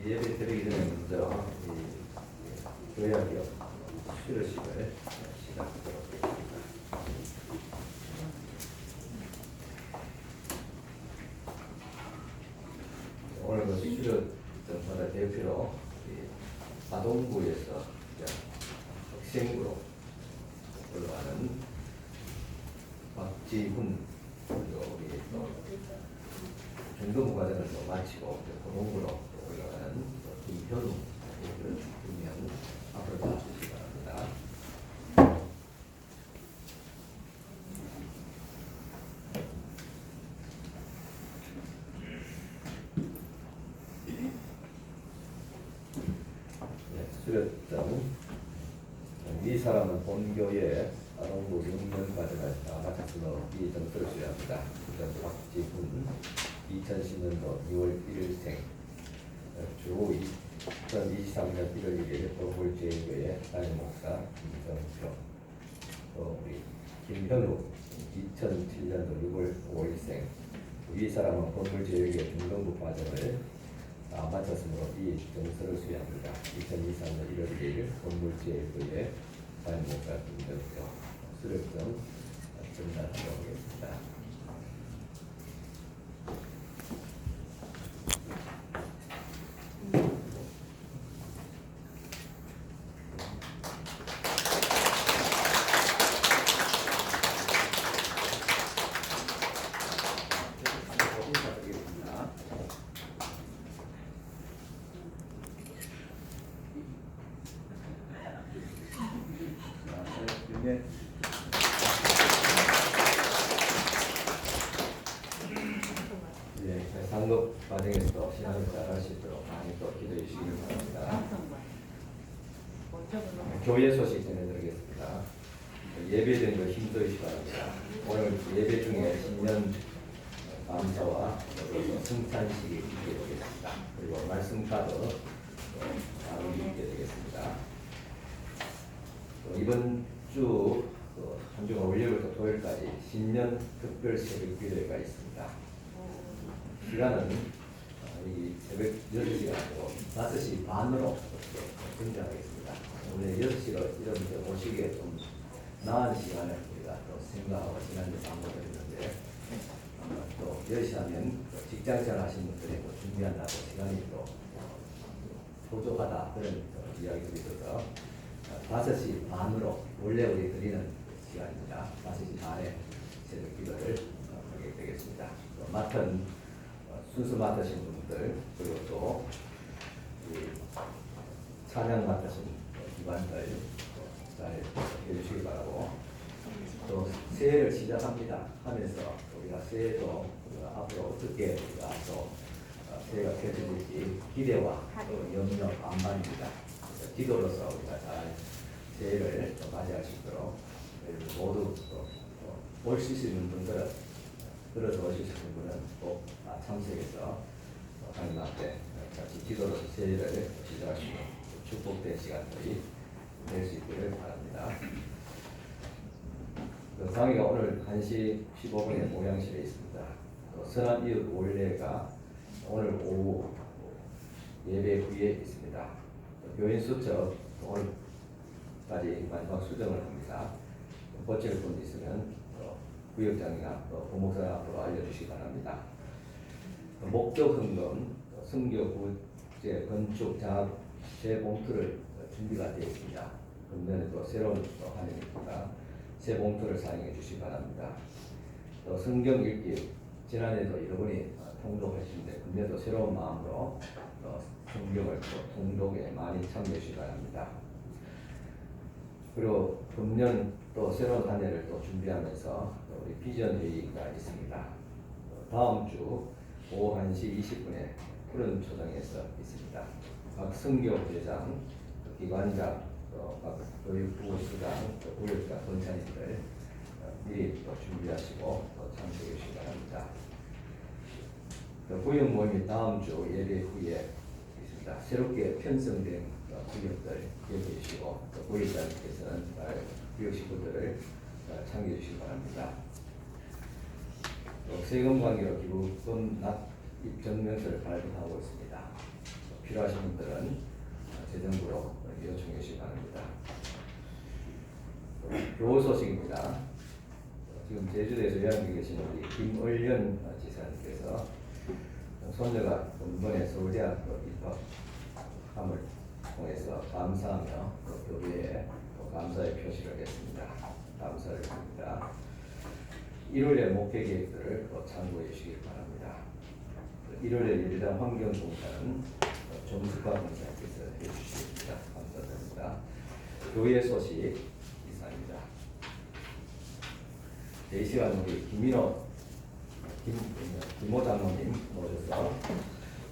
예배 드리기 전에 먼저 이 교회학교 수료식을 시작하도록 하겠습니다. 오늘 그 수료전마다 대표로 아동부에서 학생부로 올라가는 박지훈 우리 또 중등부 과정을 또 마치고 고등부로 올라가는 김현우 이런 두명 앞으로 나와주시기 바랍니다. 네, 수료장 이 사람은 본교의 아동부 6년 과정을 다 마쳤으므로 이 점수를 수여합니다. 박지훈 2010년도 2월 1일생 주 2023년 1월 1일 도굴제일교회 담임목사 김정표 또 우리 김현우 2007년도 6월 5일생 이 사람은 건물제일교회 중등부 과정을 다 마쳤으므로 이 점수를 수여합니다. 2023년 1월 1일 건물제일교회 담임목사 김정표 수료증 전달하도록 하겠습니다. 상급 과정에서도 신앙을 잘할 수 있도록 많이 또 기도해 주시길 바랍니다. 교회 소식 전해드리겠습니다. 예배드린 걸 힘써주시기 바랍니다. 오늘 예배 중에 신년 감사와 승찬식이 있게 되겠습니다. 그리고 말씀카드 나누기 있게 되겠습니다. 이번 주 한 주간 월요일부터 토요일까지 신년 특별 새벽 기도회가 있습니다. 시간은 이 새벽 6시가 아니고 5시 반으로 등장하겠습니다. 오늘 6시로 이런 오시기에 좀 나은 시간을 우리가 또 생각하고 지난주에 방문했는데 또 10시 하면 직장생활 하시는 분들이 또 준비한다고 시간이 또 부족하다 그런 이야기들이 있어서 5시 반으로 원래 우리 드리는 시간입니다. 5시 반에 새벽 기도를 하게 되겠습니다. 맡은 순서 맡으신 분들 그리고 또 찬양 맡으신 기관들 잘 해주시기 바라고 또 새해를 시작합니다 하면서 우리가 새해도 앞으로 어떻게 우리가 또 새해가 펼쳐질지 기대와 또 염려 반반입니다. 기도로서 우리가 잘 새해를 맞이할 수 있도록 모두 올 수 있는 분들은 들어서 오실 수 있는 분은 꼭 참석해서 하나님 앞에 같이 기도로서 새해를 시작할 수 있는 축복된 시간들이 될 수 있기를 바랍니다. 강의가 오늘 1시 15분에 모양실에 있습니다. 선한 이웃 원례가 오늘 오후 예배 후에 있습니다. 교인 수첩 오늘까지 마지막 수정을 합니다. 고칠 분 있으면 구역장이나 부목사 앞으로 알려주시기 바랍니다. 목적 헌금, 성교 구제 건축 장학 새 봉투를 준비가 되어 있습니다. 금년에 또 새로운 환영입니다. 새 봉투를 사용해 주시기 바랍니다. 또 성경 읽기 지난해도 여러분이 통독하시는데 금년도 새로운 마음으로 성경을 또 통독에 많이 참여해 주시기 바랍니다. 그리고 금년 또 새로운 한 해를 또 준비하면서 우리 비전 회의가 있습니다. 다음 주 오후 1시 20분에 푸른 초장에서 있습니다. 각 성교 회장, 기관장, 각 교육부 수장, 구역장 권사님들 미리 또 준비하시고 또 참석해 주시기 바랍니다. 구역 모임이 다음 주 예배 후에 있습니다. 새롭게 편성된 구역들 기억해 주시고 구역장님께서는 구역 식구들을 참여해 주시기 바랍니다. 세금 관계로 기부금 납입 증명서를 발급하고 있습니다. 필요하신 분들은 재정부로 요청해 주시기 바랍니다. 교우 소식입니다. 지금 제주도에서 요양에 계신 우리 김을련 지사님께서 손녀가 이번에 서울대학교 입학함을 통해서 감사하며 교회에 감사의 표시를 했습니다. 감사를 드립니다. 1월의 목회 계획들을 참고해 주시기 바랍니다. 1월에 예비당 환경공사는 정수과 공사께서 해주시겠습니다. 감사드립니다. 교회 소식 이상입니다. 이 시간 우리 김모 장로님 모셔서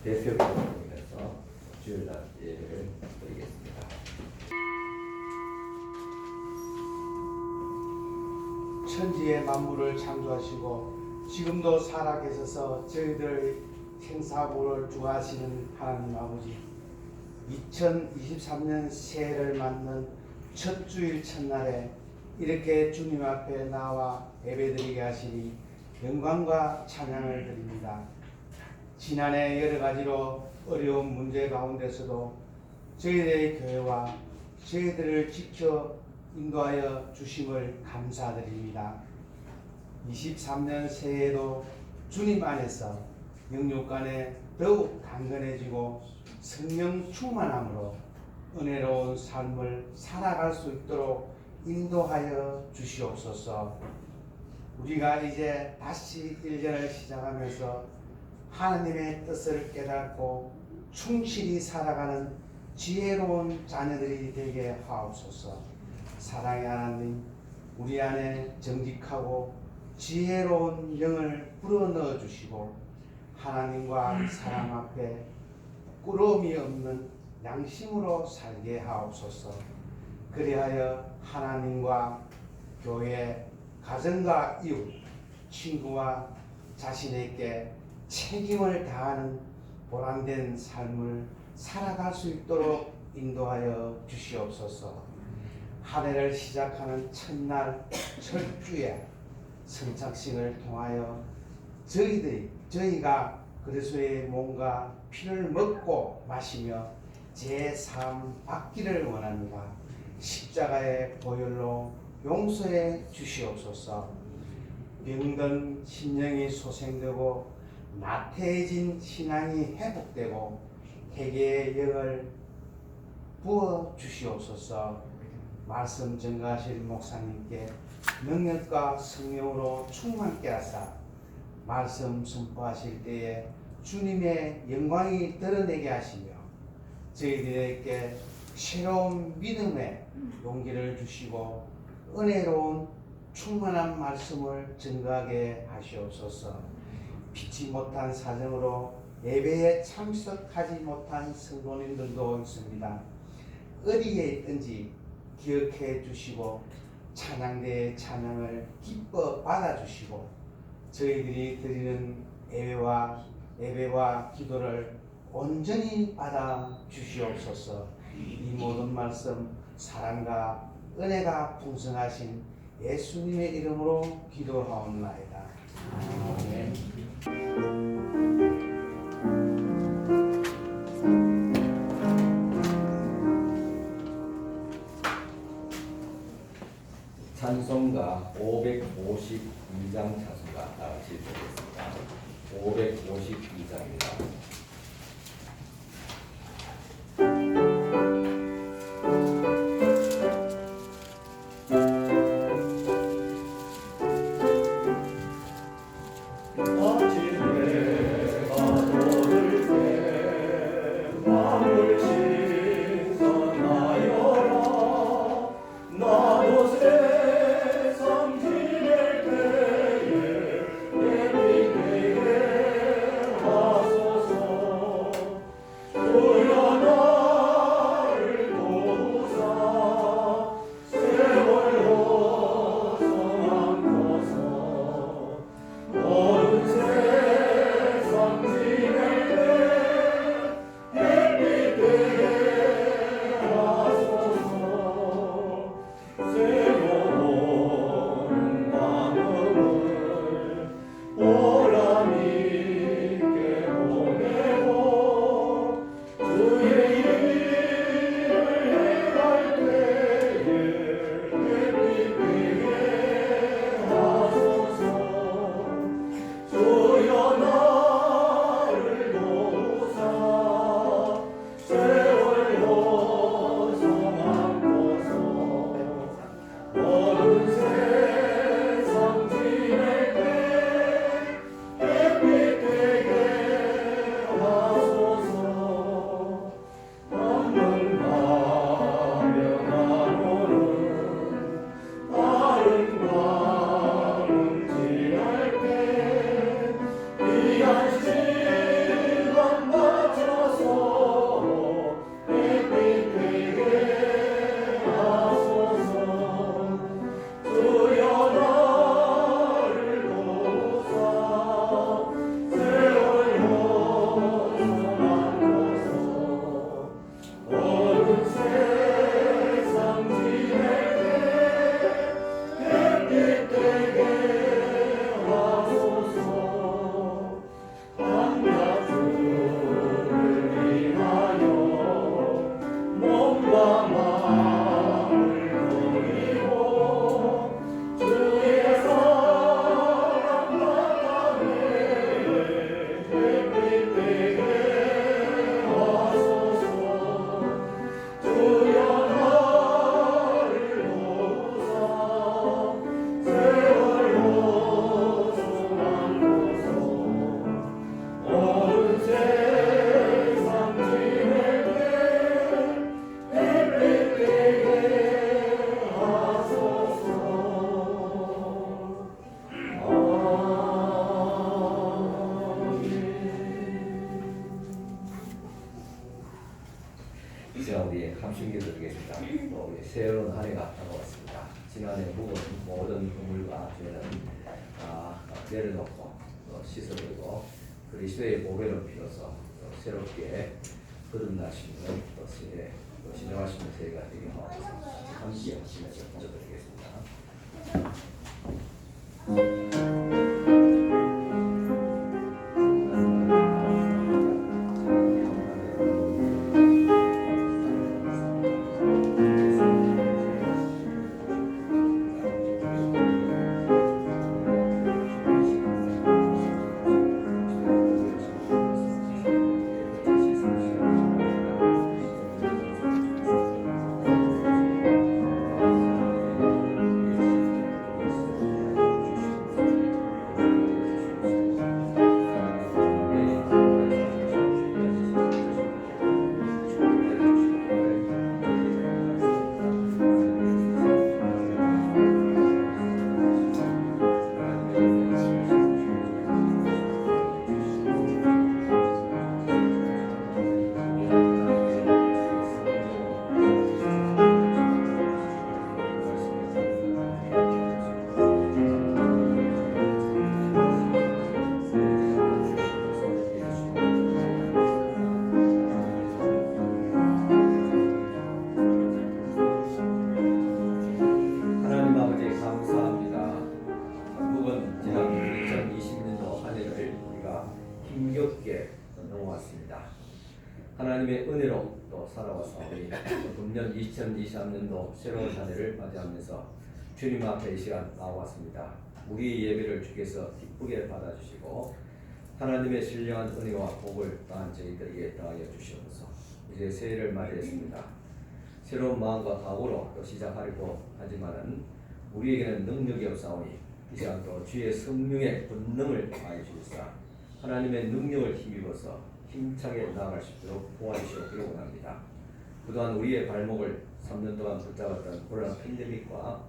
대표기도를 통해서 주일날 예배를 드리겠습니다. 천지의 만물을 창조하시고 지금도 살아계셔서 저희들 생사고를 주하시는 하나님 아버지, 2023년 새해를 맞는 첫 주일 첫날에 이렇게 주님 앞에 나와 예배드리게 하시니 영광과 찬양을 드립니다. 지난해 여러 가지로 어려운 문제 가운데서도 저희들의 교회와 저희들을 지켜 인도하여 주심을 감사드립니다. 23년 새해에도 주님 안에서 영육 간에 더욱 강건해지고 성령 충만함으로 은혜로운 삶을 살아갈 수 있도록 인도하여 주시옵소서. 우리가 이제 다시 1년을 시작하면서 하나님의 뜻을 깨닫고 충실히 살아가는 지혜로운 자녀들이 되게 하옵소서. 사랑의 하나님, 우리 안에 정직하고 지혜로운 영을 불어넣어 주시고 하나님과 사람 앞에 꾸러움이 없는 양심으로 살게 하옵소서. 그리하여 하나님과 교회, 가정과 이웃, 친구와 자신에게 책임을 다하는 보람된 삶을 살아갈 수 있도록 인도하여 주시옵소서. 한 해를 시작하는 첫날 철주에 성착식을 통하여 저희가 그리스도의 몸과 피를 먹고 마시며 제3 받기를 원합니다. 십자가의 보혈로 용서해 주시옵소서. 병든 심령이 소생되고 나태해진 신앙이 회복되고 회개의 영을 부어 주시옵소서. 말씀 전가하실 목사님께 능력과 성령으로 충만케 하사 말씀 선포하실 때에 주님의 영광이 드러내게 하시며 저희들에게 새로운 믿음의 용기를 주시고 은혜로운 충만한 말씀을 전가하게 하시옵소서. 피치 못한 사정으로 예배에 참석하지 못한 성도님들도 있습니다. 어디에 있든지 기억해 주시고 찬양대의 찬양을 기뻐 받아주시고 저희들이 드리는 예배와 기도를 온전히 받아 주시옵소서. 이 모든 말씀 사랑과 은혜가 풍성하신 예수님의 이름으로 기도하옵나이다. 아멘. 찬송가 552장 찬송가 다같이 드리겠습니다. 552장입니다. 세상 지낼 때에 예비 때에 이 시간 우리 감심기 드리겠습니다. 또 우리 새로운 한 해가 다가왔습니다. 지난해 묵은 모든 허물과 죄는 내려놓고 씻어버리고 그리스도의 보배를 피워서 새롭게 거듭나시는 새해 진행하시는 새해가 되게 하옵소서. 함께 하시면서 기도드리겠습니다. 하나님의 은혜로 또 살아왔사오니 금년 2023년도 새로운 한 해를 맞이하면서 주님 앞에 이 시간 나왔습니다. 우리 예배를 주께서 기쁘게 받아주시고 하나님의 신령한 은혜와 복을 또한 저희들에게 더하여 주시옵소서. 이제 새해를 맞이했습니다. 새로운 마음과 각오로 또 시작하려고 하지만은 우리에게는 능력이 없사오니 이 시간 또 주의 성령의 권능을 많이 주시사 하나님의 능력을 힘입어서 힘차게 나아갈 수 있도록 도와주시옵기를 원합니다. 그동안 우리의 발목을 3년 동안 붙잡았던 코로나 팬데믹과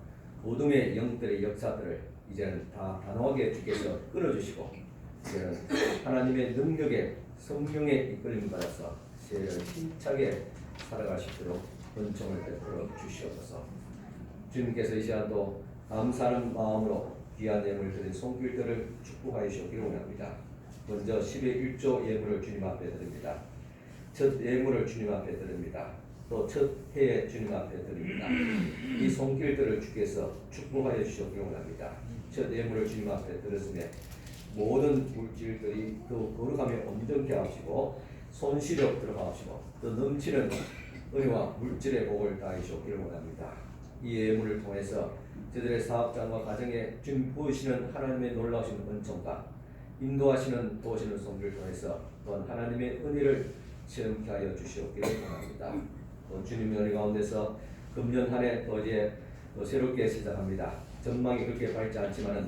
어둠의 영들의 역사들을 이제는 다 단호하게 주께서 끊어주시고 이제는 하나님의 능력에 성령의 이끌림 받아서 새해를 힘차게 살아갈 수 있도록 은총을 베풀어 주시옵소서. 주님께서 이 시간도 감사하는 마음으로 귀한 예물 드린 손길들을 축복하여 주시기를 원합니다. 먼저 10의 1조 예물을 주님 앞에 드립니다. 첫 예물을 주님 앞에 드립니다. 또 첫 해에 주님 앞에 드립니다. 이 손길들을 주께서 축복하여 주시기를 원합니다. 첫 예물을 주님 앞에 드렸으며 모든 물질들이 또 거룩하며 온전케 하시고 손실이 없도록 하시고 또 넘치는 은혜와 물질의 복을 다해 주시기를 원합니다. 이 예물을 통해서 저들의 사업장과 가정에 주님 부으시는 하나님의 놀라우신 은총과 인도하시는 도우시는 손길을 통해서 또한 하나님의 은혜를 체험케 하여 주시옵기를 원합니다. 또 주님의 은혜 가운데서 금년 한 해 또 이제 새롭게 시작합니다. 전망이 그렇게 밝지 않지만은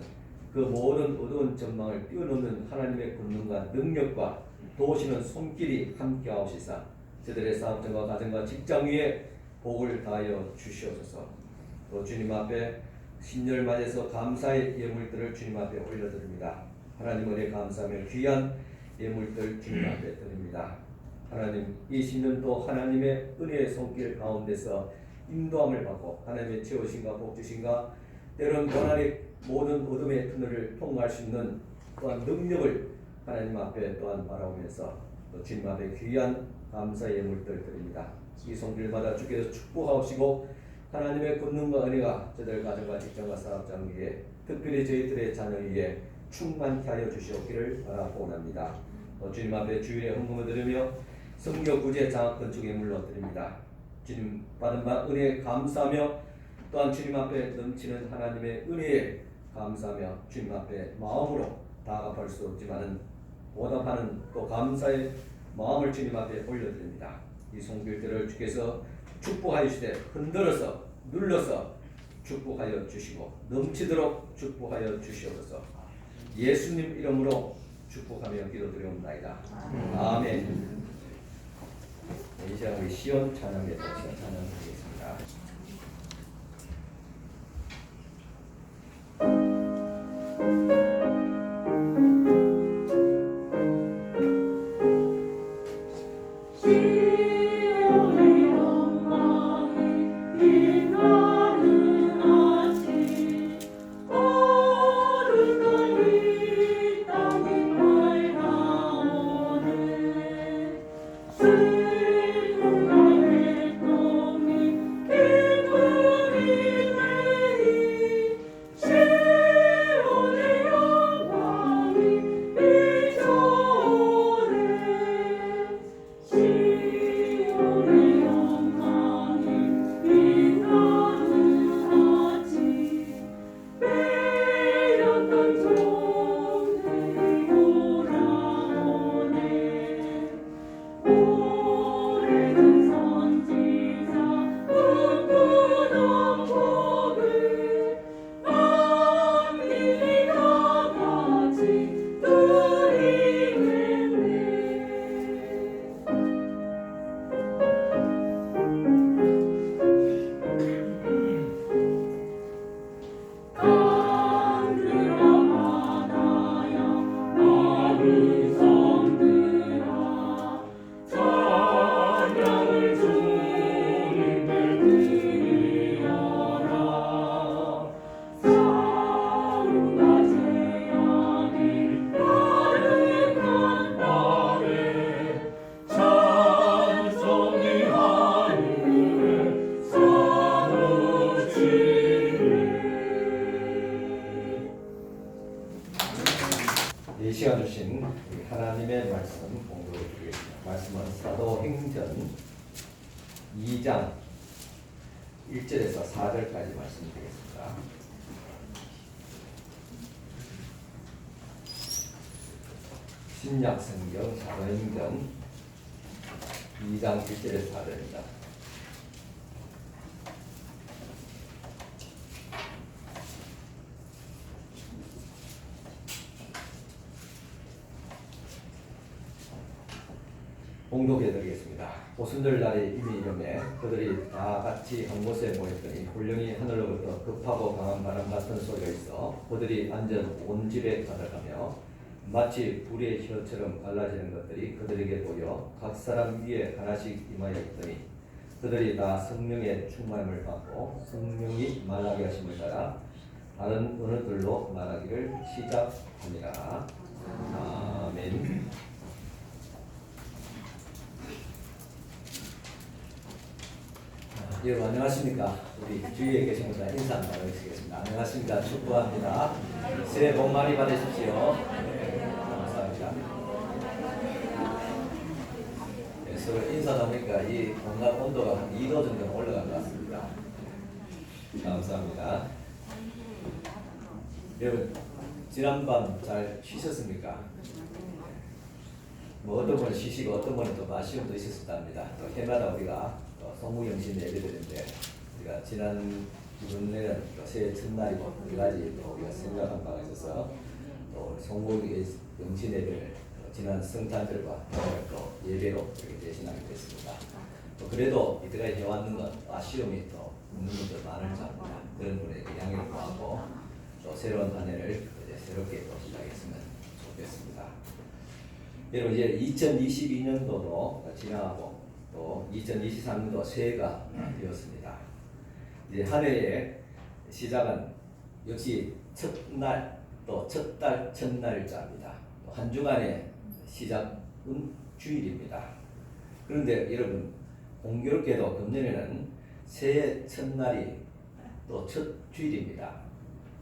그 모든 어두운 전망을 뛰어넘는 하나님의 권능과 능력과 도우시는 손길이 함께 하옵시사 저들의 사업장과 가정과 직장 위에 복을 다하여 주시옵소서. 또 주님 앞에 신년을 맞이해서 감사의 예물들을 주님 앞에 올려드립니다. 하나님 은혜 감사하며 귀한 예물들 주님 앞에 드립니다. 하나님 이 신년도 하나님의 은혜의 손길 가운데서 인도함을 받고 하나님의 채우심과 복주심과 때로는 고난의 모든 어둠의 터널을 통과할 수 있는 또한 능력을 하나님 앞에 또한 바라보면서 또 주님 앞에 귀한 감사의 예물들 드립니다. 이 손길마다 주께서 축복하시고 하나님의 권능과 은혜가 저들 가정과 직장과 사업장 위에 특별히 저희들의 자녀 위에 충만케 하여 주시옵기를 바라고 원합니다. 주님 앞에 주일에 헌금을 드리며 성교 구제 장학 건축 예물로 드립니다. 주님 받은 바 은혜에 감사하며 또한 주님 앞에 넘치는 하나님의 은혜에 감사하며 주님 앞에 마음으로 다가갈 수 없지만은 보답하는 또 감사의 마음을 주님 앞에 올려드립니다. 이 손길들을 주께서 축복하여 주시되 흔들어서 눌러서 축복하여 주시고 넘치도록 축복하여 주시옵소서. 예수님 이름으로 축복하며 기도드리옵나이다. 아멘. 이 시간 우리 시온 찬양에 다시 찬양드리겠습니다. 시온의 말씀은 사도행전 2장 1절에서 4절까지 말씀드리겠습니다. 신약성경 사도행전 2장 1절에서 4절입니다. 봉독해드리겠습니다. 오순절 날이 이미 이르매 그들이 다 같이 한 곳에 모였더니 훌륭히 하늘로부터 급하고 강한 바람 같은 소리가 있어 그들이 앉은 온 집에 가득하며 마치 불의 혀처럼 갈라지는 것들이 그들에게 보여 각 사람 위에 하나씩 임하여 있더니 그들이 다 성령의 충만함을 받고 성령이 말하게 하심을 따라 다른 언어들로 말하기를 시작합니다. 아멘. 여러분 안녕하십니까? 우리 주위에 계신 분들 인사 한번 나누시겠습니다. 안녕하십니까? 축복합니다. 새해 복 많이 받으십시오. 감사합니다. 네, 서로 인사다 보니까 이 공간 온도가 한 2도 정도 올라간 것 같습니다. 감사합니다. 여러분 지난밤 잘 쉬셨습니까? 뭐 어떤 분은 쉬시고 어떤 분은 또 아쉬움도 있었답니다. 또 해마다 우리가 성무영신 예배드리는데 우리가 지난 기분에는 새해 첫날이고 여러 가지 또 우리가 생각한 바가 있어서 또 성무영신 예배를 지난 성탄절과 또 예배로 이렇게 대신하게 됐습니다. 또 그래도 이때까지 해왔는 건 아쉬움이 또 있는 분들 많을 겁니다. 그런 분에게 양해를 구하고 또 새로운 한 해를 이제 새롭게 또 시작했으면 좋겠습니다. 여러분 이제 2022년도도 지나가고 또 2023년도 새해가 되었습니다. 이제 한 해의 시작은 역시 첫날 또 첫 달 첫날짜입니다. 또 한 주간의 시작은 주일입니다. 그런데 여러분 공교롭게도 금년에는 새해 첫날이 또 첫 주일입니다.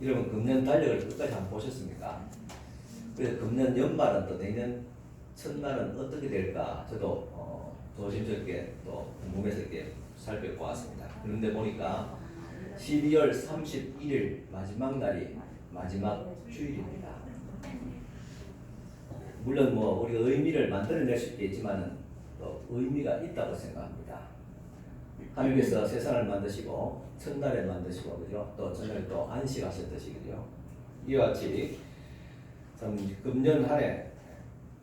여러분 금년 달력을 끝까지 한번 보셨습니까? 그래서 금년 연말은 또 내년 첫날은 어떻게 될까 저도 조심스럽게 또 궁금해서 이렇게 살펴보았습니다. 그런데 보니까 12월 31일 마지막 날이 마지막 주일입니다. 물론 뭐 우리가 의미를 만들어낼 수 있겠지만은 또 의미가 있다고 생각합니다. 하나님께서 세상을 만드시고 첫날에 만드시고 그죠? 또 첫날에 또 안식하셨듯이 그죠? 이와 같이 참 금년 한 해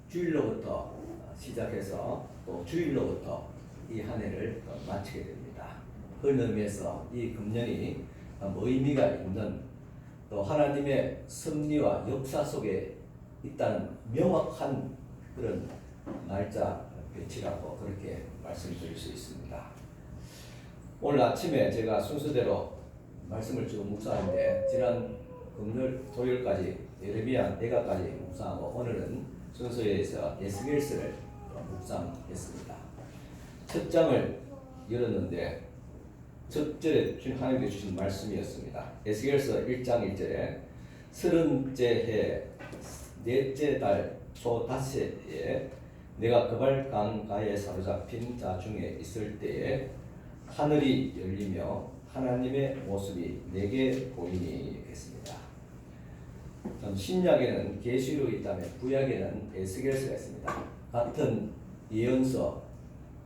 주일로부터 시작해서 또 주일로부터 이 한 해를 마치게 됩니다. 그런 의미에서 이 금년이 의미가 있는 또 하나님의 섭리와 역사 속에 있다는 명확한 그런 날짜 배치라고 그렇게 말씀드릴 수 있습니다. 오늘 아침에 제가 순서대로 말씀을 쭉 묵상하는데 지난 금요일 토요일까지 예레미야 내가까지 묵상하고 오늘은 순서에서 에스겔서를 묵상했습니다. 첫 장을 열었는데 첫 절에 하나님께 주신 말씀이었습니다. 에스겔서 1장 1절에 30째 해 넷째 달 초 닷새에 내가 그발 강가에 사로잡힌 자 중에 있을 때에 하늘이 열리며 하나님의 모습이 내게 보이니 했습니다. 신약에는 계시록이 있다면 구약에는 에스겔서가 있습니다. 같은 예언서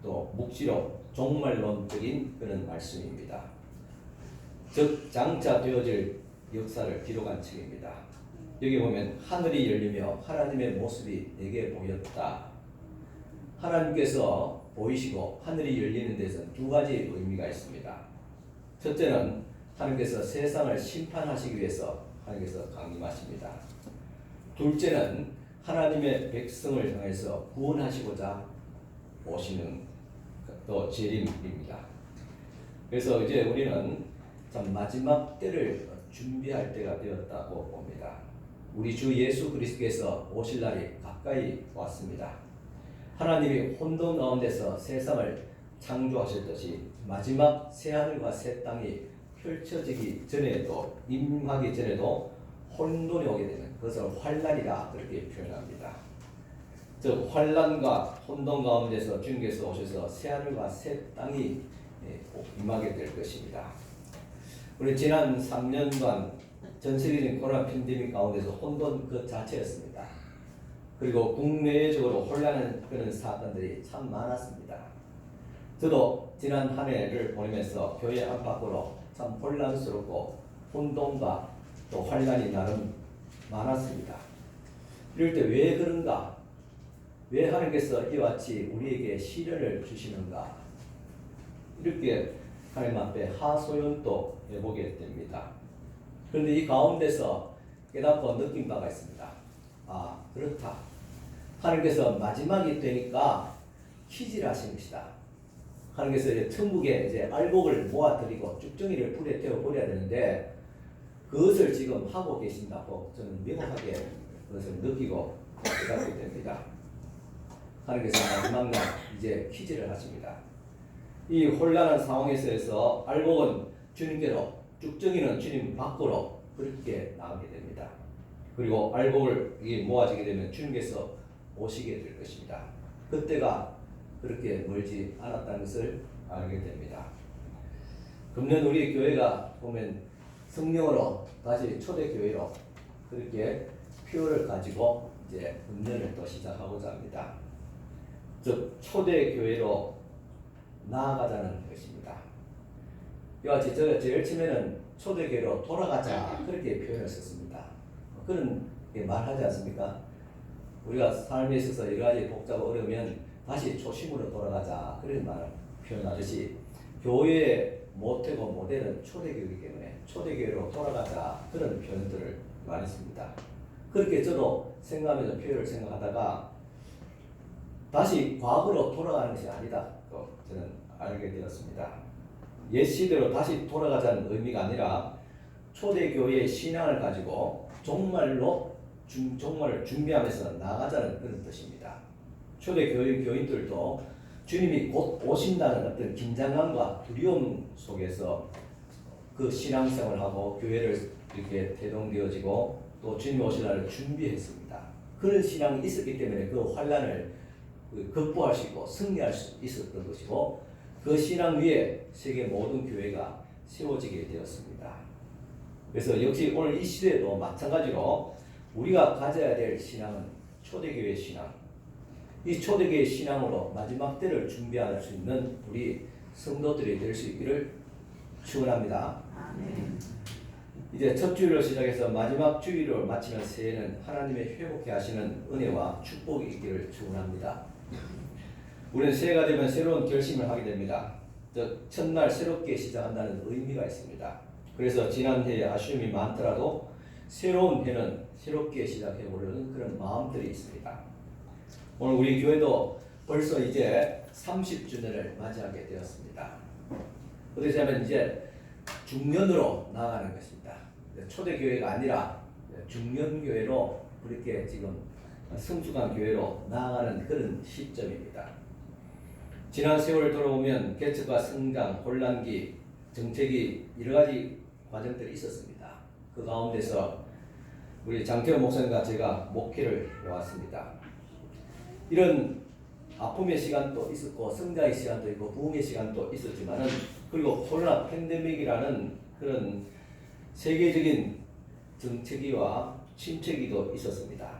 또 묵시록 종말론적인 그런 말씀입니다. 즉 장차 되어질 역사를 기록한 책입니다. 여기 보면 하늘이 열리며 하나님의 모습이 내게 보였다. 하나님께서 보이시고 하늘이 열리는 데서는 두 가지 의미가 있습니다. 첫째는 하나님께서 세상을 심판하시기 위해서 하나님께서 강림하십니다. 둘째는 하나님의 백성을 향해서 구원하시고자 오시는 또 재림입니다. 그래서 이제 우리는 참 마지막 때를 준비할 때가 되었다고 봅니다. 우리 주 예수 그리스도께서 오실 날이 가까이 왔습니다. 하나님이 혼돈 가운데서 세상을 창조하셨듯이 마지막 새하늘과 새 땅이 펼쳐지기 전에도 임하기 전에도 혼돈이 오게 되는 그것을 환란이라 그렇게 표현합니다. 즉 환란과 혼돈 가운데서 주님께서 오셔서 새 하늘과 새 땅이 임하게 될 것입니다. 우리 지난 3년간 전 세계적인 코로나 팬데믹 가운데서 혼돈 그 자체였습니다. 그리고 국내적으로 혼란을 끄는 사건들이 참 많았습니다. 저도 지난 한 해를 보내면서 교회 안팎으로 참 혼란스럽고 혼돈과 또 환란이 나름 많았습니다. 이럴 때 왜 그런가? 왜 하나님께서 이와 같이 우리에게 시련을 주시는가? 이렇게 하나님 앞에 하소연도 해보게 됩니다. 그런데 이 가운데서 깨닫고 느낀 바가 있습니다. 아, 그렇다. 하나님께서 마지막이 되니까 퀴즈를 하신 것이다. 하나님께서 이제 천국에 이제 알곡을 모아드리고 쭉정이를 불에 태워 버려야 되는데 그것을 지금 하고 계신다고 저는 명확하게 그것을 느끼고 깨닫게 됩니다. 하나님께서 마지막 날 이제 퀴즈를 하십니다. 이 혼란한 상황에서 알곡은 주님께로, 쭉정이는 주님 밖으로 그렇게 나가게 됩니다. 그리고 알곡을 모아지게 되면 주님께서 오시게 될 것입니다. 그때가 그렇게 멀지 않았다는 것을 알게 됩니다. 금년 우리 교회가 보면 성령으로 다시 초대교회로 그렇게 표를 가지고 이제 금년을 또 시작하고자 합니다. 즉 초대교회로 나아가자는 것입니다. 이와 같이 제일 처음에는 초대교회로 돌아가자 그렇게 표현을 썼습니다. 그런 말하지 않습니까? 우리가 삶에 있어서 여러 가지 복잡하고 어려우면 다시 초심으로 돌아가자 그런 말을 표현하듯이 교회의 모태고 모델은 초대교회이기 때문에 초대교회로 돌아가자 그런 표현들을 많이 씁니다. 그렇게 저도 생각하면서 표현을 생각하다가 다시 과거로 돌아가는 것이 아니다 또 저는 알게 되었습니다. 옛 시대로 다시 돌아가자는 의미가 아니라 초대교회의 신앙을 가지고 정말로 정말 준비하면서 나가자는 그런 뜻입니다. 초대교회 교인들도 주님이 곧 오신다는 어떤 긴장감과 두려움 속에서 그 신앙생활을 하고 교회를 이렇게 대동되어지고 또 주님이 오실 날을 준비했습니다. 그런 신앙이 있었기 때문에 그 환란을 극복할 수 있고 승리할 수 있었던 것이고 그 신앙 위에 세계 모든 교회가 세워지게 되었습니다. 그래서 역시 오늘 이 시대에도 마찬가지로 우리가 가져야 될 신앙은 초대교회 신앙. 이 초대교회 신앙으로 마지막 때를 준비할 수 있는 우리 성도들이 될 수 있기를 축원합니다. 이제 첫 주일로 시작해서 마지막 주일을 마치는 새해는 하나님의 회복케 하시는 은혜와 축복이 있기를 축원합니다. 우리는 새해가 되면 새로운 결심을 하게 됩니다. 첫날 새롭게 시작한다는 의미가 있습니다. 그래서 지난 해에 아쉬움이 많더라도 새로운 해는 새롭게 시작해 보려는 그런 마음들이 있습니다. 오늘 우리 교회도 벌써 이제 30주년을 맞이하게 되었습니다. 어떻게 하면 이제 중년으로 나아가는 것입니다. 초대교회가 아니라 중년교회로 그렇게 지금 성숙한 교회로 나아가는 그런 시점입니다. 지난 세월을 돌아보면 개척과 성장, 혼란기, 정책이 여러 가지 과정들이 있었습니다. 그 가운데서 우리 장태호 목사님과 제가 목회를 해왔습니다. 이런 아픔의 시간도 있었고 성장의 시간도 있고 부흥의 시간도 있었지만은 그리고 코로나 팬데믹이라는 그런 세계적인 정체기와 침체기도 있었습니다.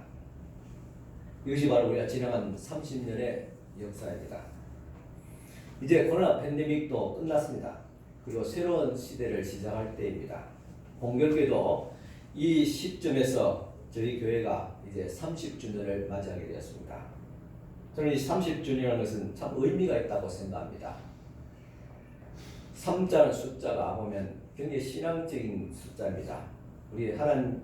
이것이 바로 우리가 지나간 30년의 역사입니다. 이제 코로나 팬데믹도 끝났습니다. 그리고 새로운 시대를 시작할 때입니다. 공교롭게도 이 시점에서 저희 교회가 이제 30주년을 맞이하게 되었습니다. 저는 이 30주년이라는 것은 참 의미가 있다고 생각합니다. 3자는 숫자가 보면 굉장히 신앙적인 숫자입니다. 우리 하나님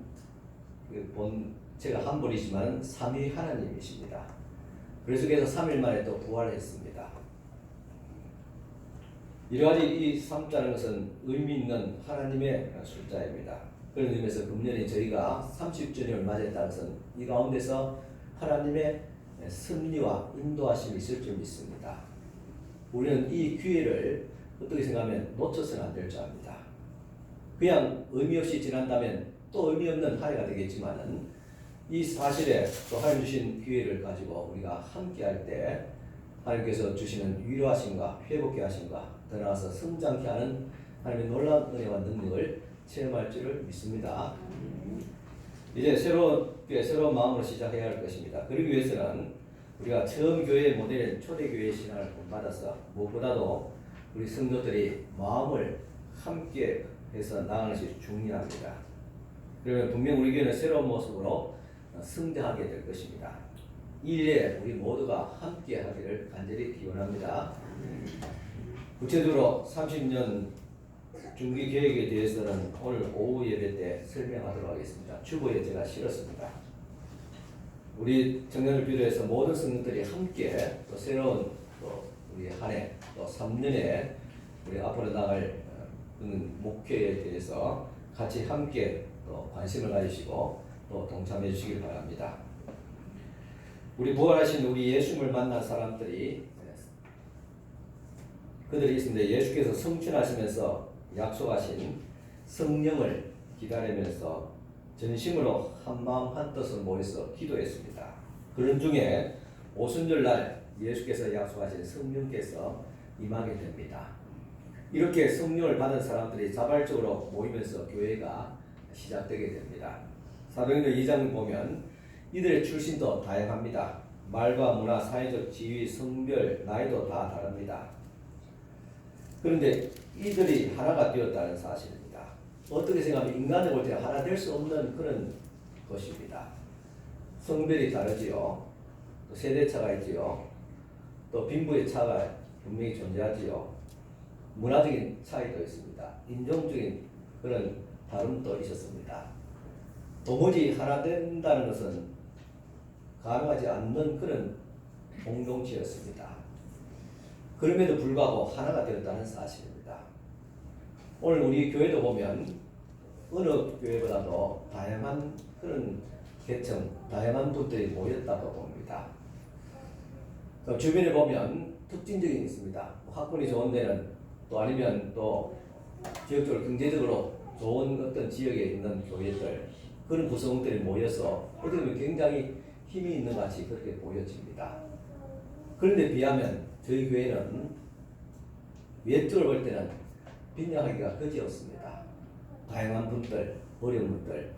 제가 한 분이지만 삼위 하나님이십니다. 그래서 3일 만에 또 부활했습니다. 여러 가지 이 3자라는 것은 의미 있는 하나님의 숫자입니다. 그런 의미에서 금년에 저희가 30주년을 맞이했다는 것은 이 가운데서 하나님의 섭리와 인도하심이 있을 줄 믿습니다. 우리는 이 기회를 어떻게 생각하면 놓쳐서는 안 될 줄 압니다. 그냥 의미 없이 지난다면 또 의미 없는 한 해가 되겠지만은 이 사실에 또 하나님 주신 기회를 가지고 우리가 함께 할 때 하나님께서 주시는 위로하심과 회복케 하심과 더 나아가서 성장케 하는 하나님의 놀라운 은혜와 능력을 체험할 줄을 믿습니다. 이제 새로운 마음으로 시작해야 할 것입니다. 그러기 위해서는 우리가 처음 교회 모델인 초대교회 신앙을 본받아서 무엇보다도 우리 성도들이 마음을 함께 해서 나가는 것이 중요합니다. 그러면 분명 우리 교회는 새로운 모습으로 성장하게 될 것입니다. 이 일에 우리 모두가 함께 하기를 간절히 기원합니다. 구체적으로 30년 중기 계획에 대해서는 오늘 오후 예배 때 설명하도록 하겠습니다. 주보에 제가 실었습니다. 우리 청년을 비롯해서 모든 성도들이 함께 또 새로운 또 우리 한 해 또 3년에 우리 앞으로 나갈 목표에 대해서 같이 함께 또 관심을 가지시고 또 동참해 주시길 바랍니다. 우리 부활하신 우리 예수님을 만난 사람들이 그들이 있습니다. 예수께서 성취하시면서 약속하신 성령을 기다리면서 전심으로 한마음 한뜻으로 모여서 기도했습니다. 그런 중에 오순절날 예수께서 약속하신 성령께서 임하게 됩니다. 이렇게 성령을 받은 사람들이 자발적으로 모이면서 교회가 시작되게 됩니다. 사도행전 2장 보면 이들의 출신도 다양합니다. 말과 문화, 사회적 지위, 성별, 나이도 다 다릅니다. 그런데 이들이 하나가 되었다는 사실입니다. 어떻게 생각하면 인간을 볼 때 하나 될 수 없는 그런 것입니다. 성별이 다르지요. 또 세대차가 있지요. 또 빈부의 차가 분명히 존재하지요. 문화적인 차이도 있습니다. 인종적인 그런 다름도 있었습니다. 도무지 하나 된다는 것은 가능하지 않는 그런 공동체였습니다. 그럼에도 불구하고 하나가 되었다는 사실입니다. 오늘 우리 교회도 보면 어느 교회보다도 다양한 그런 계층, 다양한 분들이 모였다고 봅니다. 주변에 보면 특징적인 게 있습니다. 학군이 좋은 데는 또 아니면 또 지역적으로 경제적으로 좋은 어떤 지역에 있는 교회들 그런 구성들이 모여서 어떻게 보면 굉장히 힘이 있는 것 같이 그렇게 보여집니다. 그런데 비하면 저희 교회는 외적으로 볼 때는 빈약하기가 그지없습니다. 다양한 분들, 어려운 분들,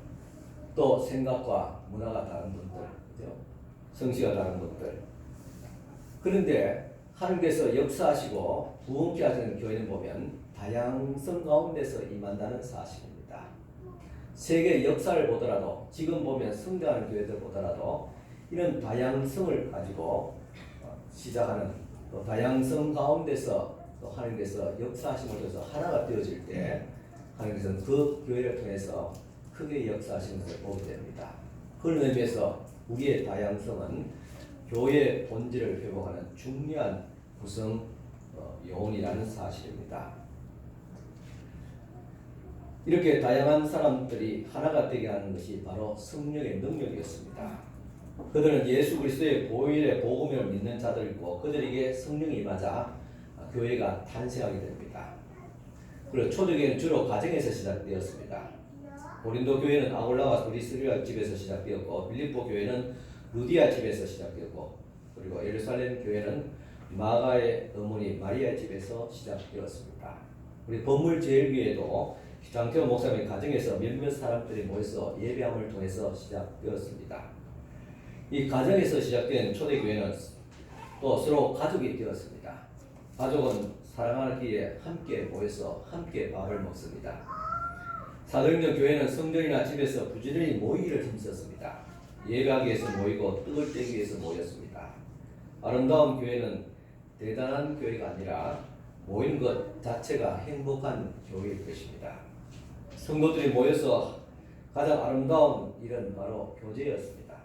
또 생각과 문화가 다른 분들, 그죠? 성씨가 다른 분들. 그런데 하나님께서 역사하시고 부흥케 하시는 교회는 보면 다양성 가운데서 임한다는 사실입니다. 세계 역사를 보더라도 지금 보면 성장하는 교회들 보더라도 이런 다양성을 가지고 시작하는 또 다양성 가운데서 또 하나님께서 역사하심을 통해서 하나가 되어질 때 하나님께서는 그 교회를 통해서 크게 역사하시는 것을 보게 됩니다. 그런 의미에서 우리의 다양성은 교회의 본질을 회복하는 중요한 구성 요원이라는 사실입니다. 이렇게 다양한 사람들이 하나가 되게 하는 것이 바로 성령의 능력이었습니다. 그들은 예수 그리스도의 보혈의 복음을 믿는 자들이고 그들에게 성령이 임하자 교회가 탄생하게 됩니다. 그리고 초대교회는 주로 가정에서 시작되었습니다. 고린도 교회는 아굴라와 브리스라 집에서 시작되었고 빌립보 교회는 루디아 집에서 시작되었고 그리고 예루살렘 교회는 마가의 어머니 마리아 집에서 시작되었습니다. 우리 범물제일교회도 장태호 목사님의 가정에서 몇몇 사람들이 모여서 예배함을 통해서 시작되었습니다. 이 가정에서 시작된 초대교회는 또 서로 가족이 되었습니다. 가족은 사랑하기에 함께 모여서 함께 밥을 먹습니다. 사도행전 교회는 성전이나 집에서 부지런히 모이기를 힘썼습니다. 예배하기 위해서 모이고 떡을 떼기 위해서 모였습니다. 아름다운 교회는 대단한 교회가 아니라 모이는 것 자체가 행복한 교회일 것입니다. 성도들이 모여서 가장 아름다운 일은 바로 교제였습니다.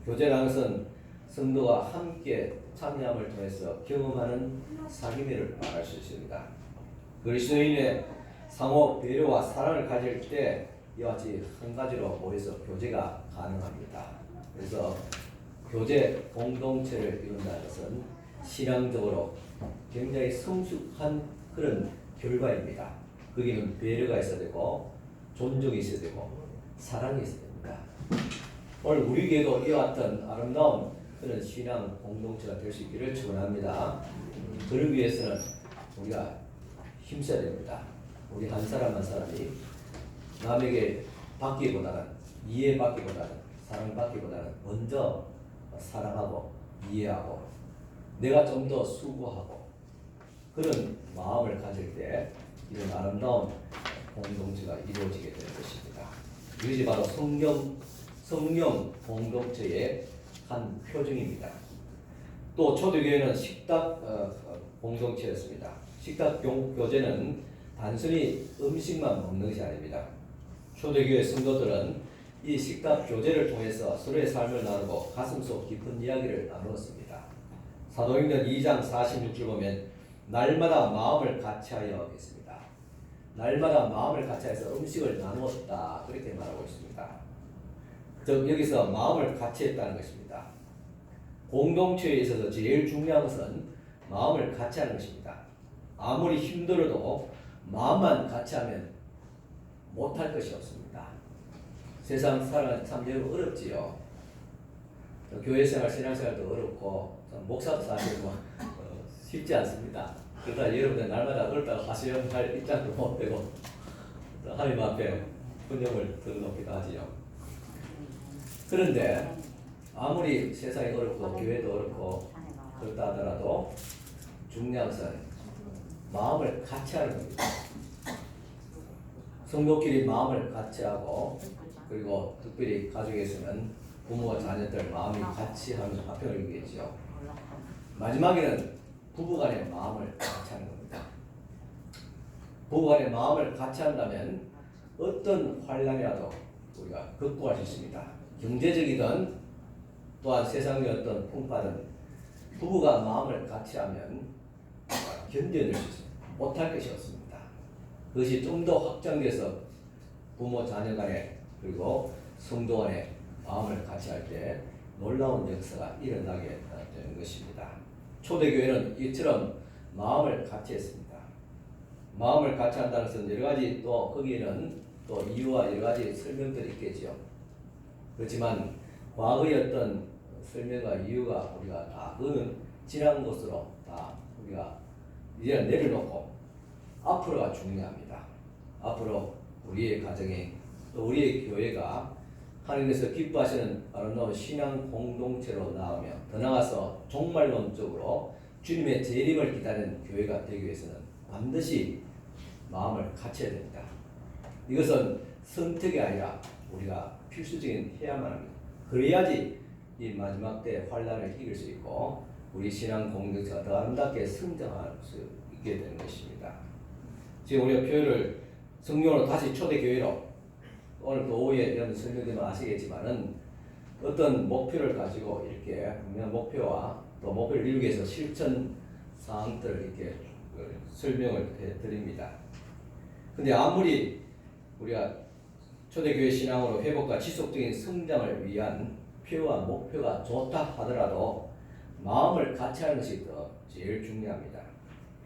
교제라는 것은 성도가 함께 참여함을 통해서 경험하는 사귐회를 말할 수 있습니다. 그리스도인의 상호 배려와 사랑을 가질 때 이와 같이 한 가지로 모여서 교제가 가능합니다. 그래서 교제 공동체를 이룬다는 것은 신앙적으로 굉장히 성숙한 그런 결과입니다. 거기는 배려가 있어야 되고 존중이 있어야 되고 사랑이 있어야 됩니다. 오늘 우리 교회도 이와 같은 아름다운 그런 신앙 공동체가 될 수 있기를 축원합니다. 그러기 위해서는 우리가 힘써야 됩니다. 우리 한 사람 한 사람이 남에게 받기보다는 이해받기보다는 사랑받기보다는 먼저 사랑하고 이해하고 내가 좀 더 수고하고 그런 마음을 가질 때 이런 아름다운 공동체가 이루어지게 되는 것입니다. 이것이 바로 성령 공동체의 한 표징입니다. 또 초대교회는 식탁 공동체였습니다. 식탁 교제는 단순히 음식만 먹는 것이 아닙니다. 초대교회 성도들은 이 식탁 교제를 통해서 서로의 삶을 나누고 가슴속 깊은 이야기를 나누었습니다. 사도행전 2장 46절 보면 날마다 마음을 같이하여 했습니다. 날마다 마음을 같이해서 음식을 나누었다 그렇게 말하고 있습니다. 즉 여기서 마음을 같이했다는 것입니다. 공동체에 있어서 제일 중요한 것은 마음을 같이하는 것입니다. 아무리 힘들어도 마음만 같이하면 못할 것이 없습니다. 세상 살아가는 참 여러분 어렵지요. 교회 생활, 신앙 생활도 어렵고 목사도 사실 쉽지 않습니다. 그러다 여러분들 날마다 어렵다고 하시할 입장도 못 되고 하나님 앞에 분념을 더 높이도 하지요. 그런데 아무리 세상이 어렵고 교회도 어렵고 그렇다 하더라도 중요한 것은 마음을 같이 하는 겁니다. 성도끼리 마음을 같이 하고 그리고 특별히 가족에서는 부모와 자녀들 마음이 같이 하는 화평을 이루겠죠. 마지막에는 부부간의 마음을 같이 하는 겁니다. 부부간의 마음을 같이 한다면 어떤 환란이라도 우리가 극복할 수 있습니다. 경제적이든 또한 세상의 어떤 풍파든 부부가 마음을 같이 하면 견뎌낼 수 있습니다. 못할 것이 없습니다. 그것이 좀 더 확장돼서 부모 자녀 간에 그리고 성도 간에 마음을 같이 할 때 놀라운 역사가 일어나게 되는 것입니다. 초대교회는 이처럼 마음을 같이 했습니다. 마음을 같이 한다는 것은 여러 가지 또 거기에는 또 이유와 여러 가지 설명들이 있겠죠. 그렇지만 과거의 어떤 설명과 이유가 우리가 다 그거는 지난 것으로 다 우리가 이제 내려놓고 앞으로가 중요합니다. 앞으로 우리의 가정이 또 우리의 교회가 하나님께서 기뻐하시는 아름다운 신앙 공동체로 나아가며 더 나아가서 종말론적으로 주님의 재림을 기다리는 교회가 되기 위해서는 반드시 마음을 같이 해야 됩니다. 이것은 선택이 아니라 우리가 필수적인 해야만 합니다. 그래야지 이 마지막 때 환란을 이길 수 있고 우리 신앙 공동체가 더 아름답게 성장할 수 있게 되는 것입니다. 지금 우리가 교회를 성령으로 다시 초대교회로 오늘 또 오후에 이런 설명되면 아시겠지만은 어떤 목표를 가지고 이렇게 분명한 목표와 또 목표를 이루기 위해서 실천 사항들을 이렇게 설명을 해드립니다. 근데 아무리 우리가 초대교회 신앙으로 회복과 지속적인 성장을 위한 표와 목표가 좋다 하더라도 마음을 같이 하는 것이 더 제일 중요합니다.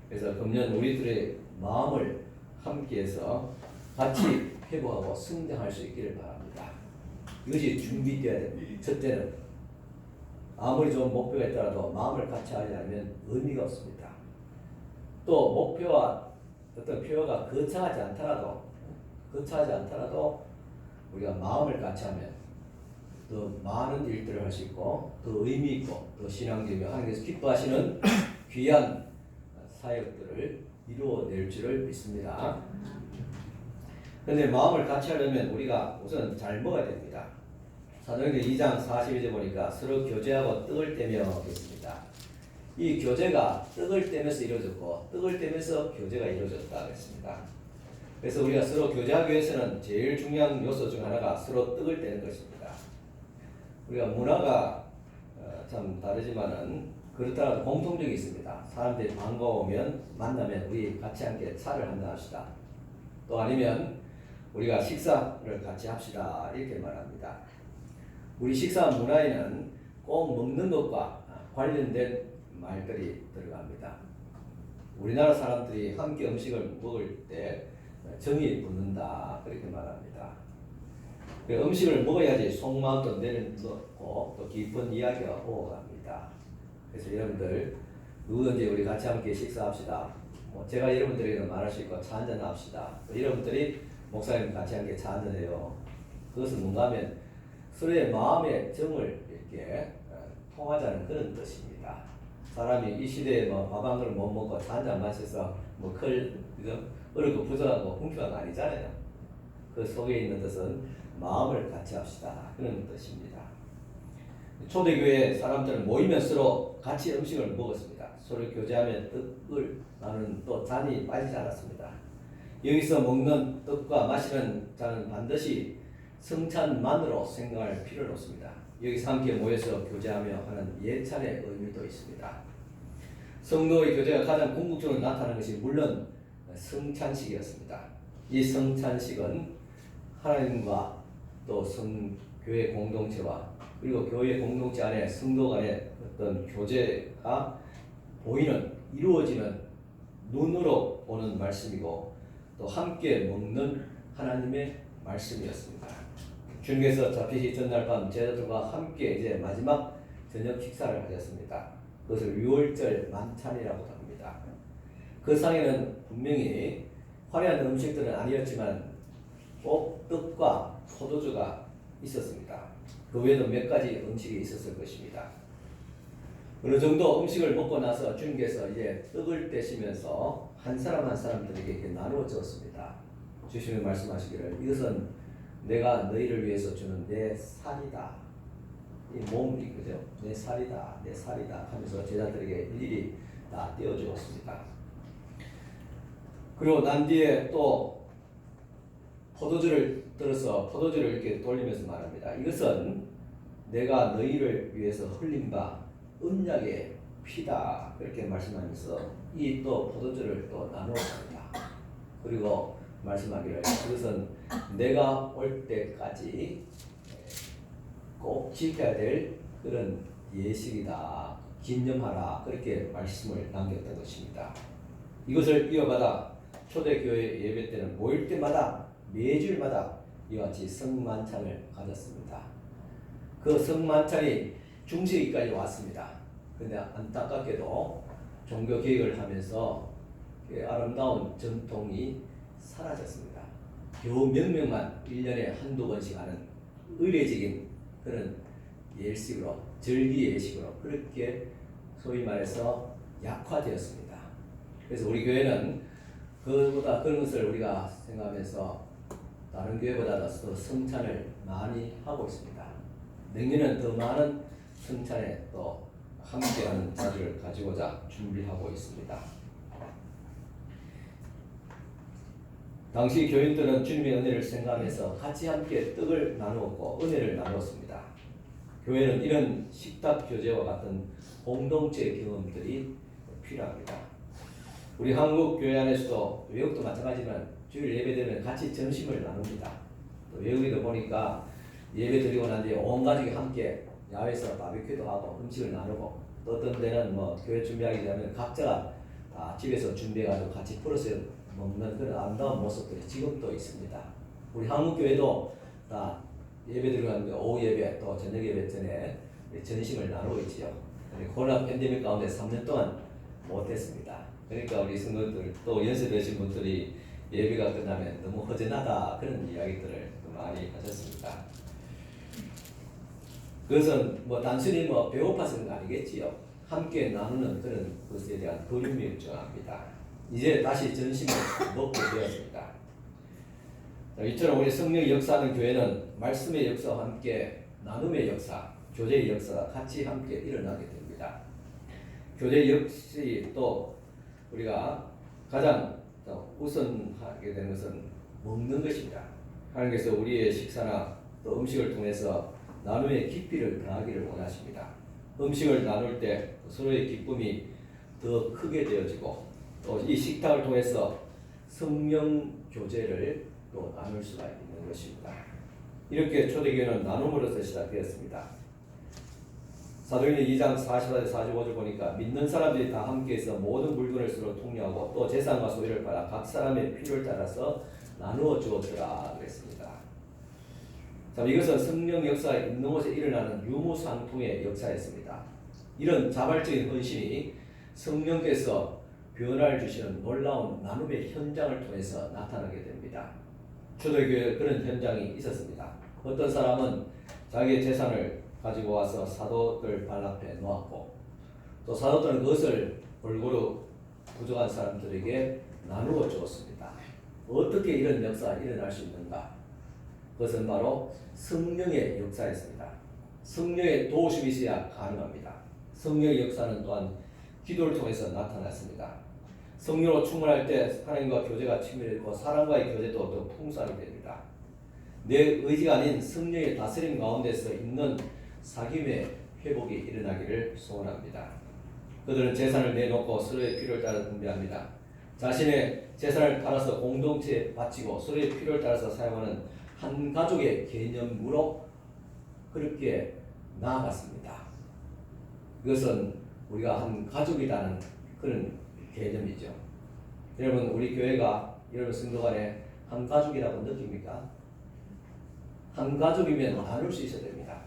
그래서 금년 우리들의 마음을 함께해서 같이 회복하고 성장할 수 있기를 바랍니다. 이것이 준비되어야 됩니다. 첫째는 아무리 좋은 목표가 있더라도 마음을 같이 하지 않으면 의미가 없습니다. 또 목표와 어떤 표가 거창하지 않더라도 우리가 마음을 같이 하면 더 많은 일들을 할 수 있고 더 의미 있고 더 신앙적이며 하나님께서 기뻐하시는 귀한 사역들을 이루어낼 줄을 믿습니다. 그런데 마음을 같이 하려면 우리가 우선 잘 먹어야 됩니다. 사도행전 2장 42절 보니까 서로 교제하고 떡을 떼며 했습니다. 이 교제가 떡을 떼면서 이루어졌고 떡을 떼면서 교제가 이루어졌다 그랬습니다. 그래서 우리가 서로 교제하기 위해서는 제일 중요한 요소 중 하나가 서로 떡을 떼는 것입니다. 우리가 문화가 참 다르지만은 그렇다고 공통점이 있습니다. 사람들이 반가우면 만나면 우리 같이 함께 차를 한잔 합시다. 또 아니면 우리가 식사를 같이 합시다 이렇게 말합니다. 우리 식사 문화에는 꼭 먹는 것과 관련된 말들이 들어갑니다. 우리나라 사람들이 함께 음식을 먹을 때 정이 붙는다 그렇게 말합니다. 그 음식을 먹어야지 속마음도 내려놓고 또 깊은 이야기가 오갑니다. 그래서 여러분들 누구든지 우리 같이 함께 식사합시다. 뭐 제가 여러분들에게는 말할 수 있고 차 한잔 합시다. 또 여러분들이 목사님 같이 함께 차 한잔 해요. 그것은 뭔가 하면 서로의 마음의 정을 이렇게 통하자는 그런 뜻입니다. 사람이 이 시대에 뭐 밥 한 그릇 못 먹고 차 한잔 마셔서 어렵고 부족하고 궁핍한 아니잖아요. 그 속에 있는 뜻은 마음을 같이 합시다. 그런 뜻입니다. 초대교회 사람들은 모이면 서로 같이 음식을 먹었습니다. 서로 교제하며 떡을 나누는 또 잔이 빠지지 않았습니다. 여기서 먹는 떡과 마시는 잔은 반드시 성찬만으로 생각할 필요는 없습니다. 여기서 함께 모여서 교제하며 하는 예찬의 의미도 있습니다. 성도의 교제가 가장 궁극적으로 나타나는 것이 물론 성찬식이었습니다. 이 성찬식은 하나님과 또 교회 공동체와 그리고 교회 공동체 안에 성도 간의 어떤 교제가 보이는 이루어지는 눈으로 보는 말씀이고 또 함께 먹는 하나님의 말씀이었습니다. 주님께서 잡히시 전날 밤 제자들과 함께 이제 마지막 저녁 식사를 하셨습니다. 그것을 유월절 만찬이라고 합니다. 그 상에는 분명히 화려한 음식들은 아니었지만 꼭 떡과 포도주가 있었습니다. 그 외에도 몇 가지 음식이 있었을 것입니다. 어느 정도 음식을 먹고 나서 주님께서 이제 떡을 떼시면서 한 사람 한 사람들에게 이렇게 나누어 주었습니다. 주님이 말씀하시기를 이것은 내가 너희를 위해서 주는 내 살이다. 이 몸이 그죠? 내 살이다, 내 살이다 하면서 제자들에게 일일이 다 떼어 주었습니다. 그리고 난 뒤에 또 포도주를 들어서 포도주를 이렇게 돌리면서 말합니다. 이것은 내가 너희를 위해서 흘린 바 언약의 피다. 그렇게 말씀하면서 이 또 포도주를 또 나누었습니다. 그리고 말씀하기를 이것은 내가 올 때까지 꼭 지켜야 될 그런 예식이다. 기념하라. 그렇게 말씀을 남겼던 것입니다. 이것을 이어받아 초대교회 예배 때는 모일 때마다 매주일마다 이와 같이 성만찬을 가졌습니다. 그 성만찬이 중세기까지 왔습니다. 그런데 안타깝게도 종교 개혁을 하면서 아름다운 전통이 사라졌습니다. 겨우 몇 명만 1년에 한두 번씩 하는 의례적인 그런 예식으로 절기 예식으로 그렇게 소위 말해서 약화되었습니다. 그래서 우리 교회는 그보다 그런 것을 우리가 생각하면서 다른 교회보다 더 성찬을 많이 하고 있습니다. 내년은 더 많은 성찬에 또 함께하는 자리를 가지고자 준비하고 있습니다. 당시 교인들은 주님의 은혜를 생각하면서 같이 함께 떡을 나누었고 은혜를 나누었습니다. 교회는 이런 식탁 교제와 같은 공동체 경험들이 필요합니다. 우리 한국 교회 안에서도 외국도 마찬가지지만 주일 예배되면 같이 점심을 나눕니다. 또 외국에도 보니까 예배 드리고 난 뒤에 온 가족이 함께 야외에서 바비큐도 하고 음식을 나누고 또 어떤 데는 뭐 교회 준비하기 전에 각자가 다 집에서 준비해가지고 같이 풀어서 먹는 그런 아름다운 모습들이 지금도 있습니다. 우리 한국 교회도 다 예배 드리고 난 뒤에 오후 예배 또 저녁 예배 전에 전심을 나누고 있지요. 코로나 팬데믹 가운데 3년 동안 못했습니다. 그러니까 우리 성도들 또 연세되신 분들이 예배가 끝나면 너무 허전하다 그런 이야기들을 많이 하셨습니다. 그것은 뭐 단순히 뭐 배고파서는 아니겠지요. 함께 나누는 그런 것에 대한 그림이 일정합니다. 이제 다시 전심을 먹게 되었습니다. 이처럼 우리 성령의 역사하는 교회는 말씀의 역사와 함께 나눔의 역사, 교제의 역사가 같이 함께 일어나게 됩니다. 교제 역시 또 우리가 가장 우선하게 되는 것은 먹는 것입니다. 하나님께서 우리의 식사나 또 음식을 통해서 나눔의 깊이를 더하기를 원하십니다. 음식을 나눌 때 서로의 기쁨이 더 크게 되어지고 또 이 식탁을 통해서 성령 교제를 또 나눌 수가 있는 것입니다. 이렇게 초대교회는 나눔으로서 시작되었습니다. 사도행전 2장 44절 45절 보니까 믿는 사람들이 다 함께해서 모든 물건을 서로 통용하고 또 재산과 소유를 팔아 각 사람의 필요를 따라서 나누어 주었더라 그랬습니다. 자, 이것은 성령 역사가 있는 곳에 일어나는 유무상통의 역사였습니다. 이런 자발적인 헌신이 성령께서 변화를 주시는 놀라운 나눔의 현장을 통해서 나타나게 됩니다. 초대교회에 그런 현장이 있었습니다. 어떤 사람은 자기의 재산을 가지고 와서 사도들 발 앞에 놓았고, 또 사도들은 그것을 골고루 부족한 사람들에게 나누어 주었습니다. 어떻게 이런 역사가 일어날 수 있는가? 그것은 바로 성령의 역사였습니다. 성령의 도우심이 있어야 가능합니다. 성령의 역사는 또한 기도를 통해서 나타났습니다. 성령으로 충만할 때 하나님과 교제가 친밀해지고 사람과의 교제도 더 풍성하게 됩니다. 내 의지가 아닌 성령의 다스림 가운데서 있는 사귐의 회복이 일어나기를 소원합니다. 그들은 재산을 내놓고 서로의 필요를 따라 분배합니다. 자신의 재산을 따라서 공동체에 바치고 서로의 필요를 따라서 사용하는 한 가족의 개념으로 그렇게 나아갔습니다. 이것은 우리가 한 가족이라는 그런 개념이죠. 여러분, 우리 교회가 여러분 성도 간에 한 가족이라고 느낍니까? 한 가족이면 나눌 수 있어야 됩니다.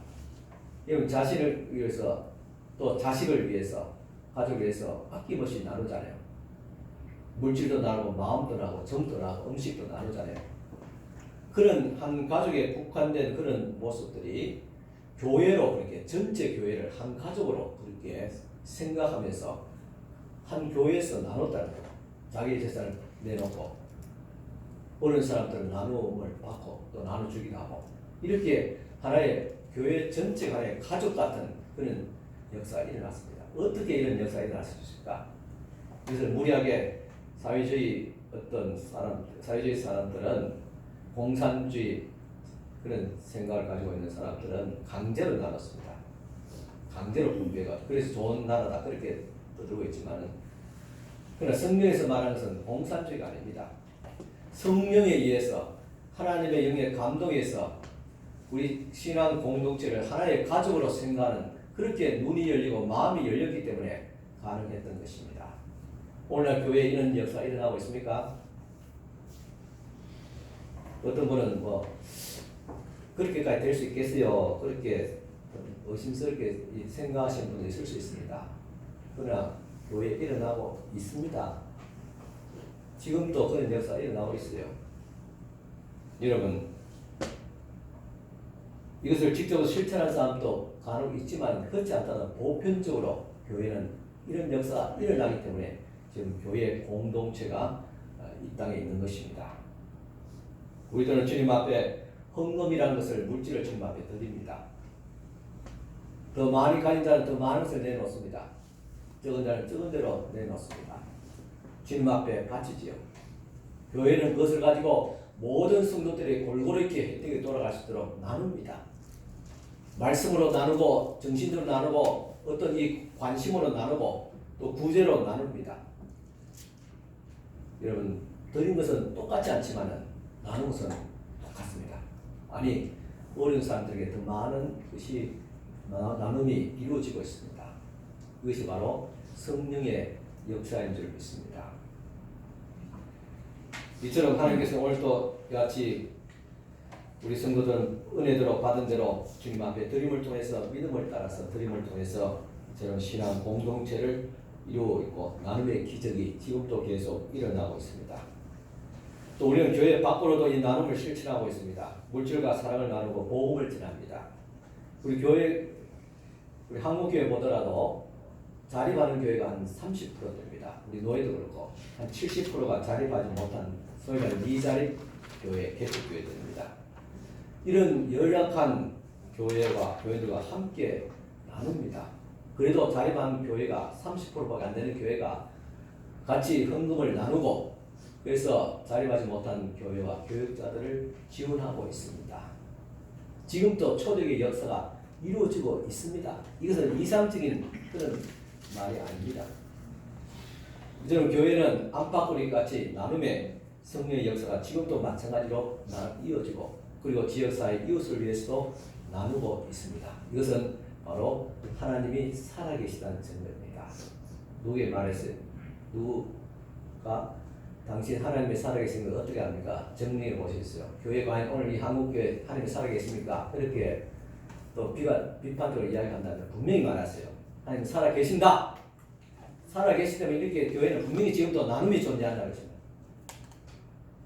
여러분, 자신을 위해서 또 자식을 위해서 가족을 위해서 아낌없이 나누잖아요. 물질도 나누고 마음도 나누고 정도 나누고 음식도 나누잖아요. 그런 한 가족에 국한된 그런 모습들이 교회로 그렇게 전체 교회를 한 가족으로 그렇게 생각하면서 한 교회에서 나눴다는 거예요. 자기의 재산을 내놓고 어느 사람들은 나눔을 받고 또 나눠주기도 하고 이렇게 하나의 교회 전체가 하나의 가족 같은 그런 역사가 일어났습니다. 어떻게 이런 역사가 일어날 수 있을까? 그래서 무리하게 사회주의 사람들은 공산주의 그런 생각을 가지고 있는 사람들은 강제로 나눴습니다. 강제로 분배가 그래서 좋은 나라다 그렇게 떠들고 있지만은 그러나 성령에서 말하는 것은 공산주의가 아닙니다. 성령에 의해서 하나님의 영의 감동에서 우리 신앙 공동체를 하나의 가족으로 생각하는 그렇게 눈이 열리고 마음이 열렸기 때문에 가능했던 것입니다. 오늘날 교회에 이런 역사가 일어나고 있습니까? 어떤 분은 그렇게까지 될 수 있겠어요? 그렇게 의심스럽게 생각하시는 분도 있을 수 있습니다. 그러나 교회에 일어나고 있습니다. 지금도 그런 역사가 일어나고 있어요. 여러분, 이것을 직접 실천한 사람도 간혹 있지만 그렇지 않다는 보편적으로 교회는 이런 역사가 일어나기 때문에 지금 교회 공동체가 이 땅에 있는 것입니다. 우리들은 주님 앞에 헌금이라는 것을 물질을 주님 앞에 드립니다. 더 많이 가진 자는 더 많은 것을 내놓습니다. 적은 자는 적은 대로 내놓습니다. 주님 앞에 바치지요. 교회는 그것을 가지고 모든 성도들이 골고루 이렇게 혜택이 돌아갈 수 있도록 나눕니다. 말씀으로 나누고 정신으로 나누고 어떤 이 관심으로 나누고 또 구제로 나눕니다. 여러분, 드린 것은 똑같지 않지만 나눈 것은 똑같습니다. 아니, 어려운 사람들에게 더 많은 것이 나눔이 이루어지고 있습니다. 이것이 바로 성령의 역사인 줄 믿습니다. 이처럼 하나님께서 오늘도 같이 우리 성도들은 은혜대로 받은 대로 주님 앞에 드림을 통해서 믿음을 따라서 드림을 통해서 저런 신앙 공동체를 이루고 있고 나눔의 기적이 지금도 계속 일어나고 있습니다. 또 우리는 교회 밖으로도 이 나눔을 실천하고 있습니다. 물질과 사랑을 나누고 복음을 전합니다. 우리 한국교회 보더라도 자립하는 교회가 한 30% 됩니다. 우리 노예도 그렇고 한 70%가 자립하지 못한 소위 말하는 미자립 교회, 개척교회들입니다. 이런 연약한 교회들과 함께 나눕니다. 그래도 자립한 교회가 30%밖에 안 되는 교회가 같이 헌금을 나누고 그래서 자립하지 못한 교회와 교육자들을 지원하고 있습니다. 지금도 초대교회 역사가 이루어지고 있습니다. 이것은 이상적인 그런 말이 아닙니다. 이제는 교회는 안팎으로 같이 나눔의 성령의 역사가 지금도 마찬가지로 이어지고 그리고 지역사회 이웃을 위해서도 나누고 있습니다. 이것은 바로 하나님이 살아계시다는 증거입니다. 누구의 말했어요? 누가 당신 하나님의 살아계신 걸 어떻게 합니까? 정리해 보셨어요. 교회 과연 오늘 이 한국교회 하나님이 살아계십니까? 이렇게 또 비판적으로 이야기한다면 분명히 말했어요. 하나님 살아계신다. 살아계시다면 이렇게 교회는 분명히 지금도 나눔이 존재한다 그랬습니다.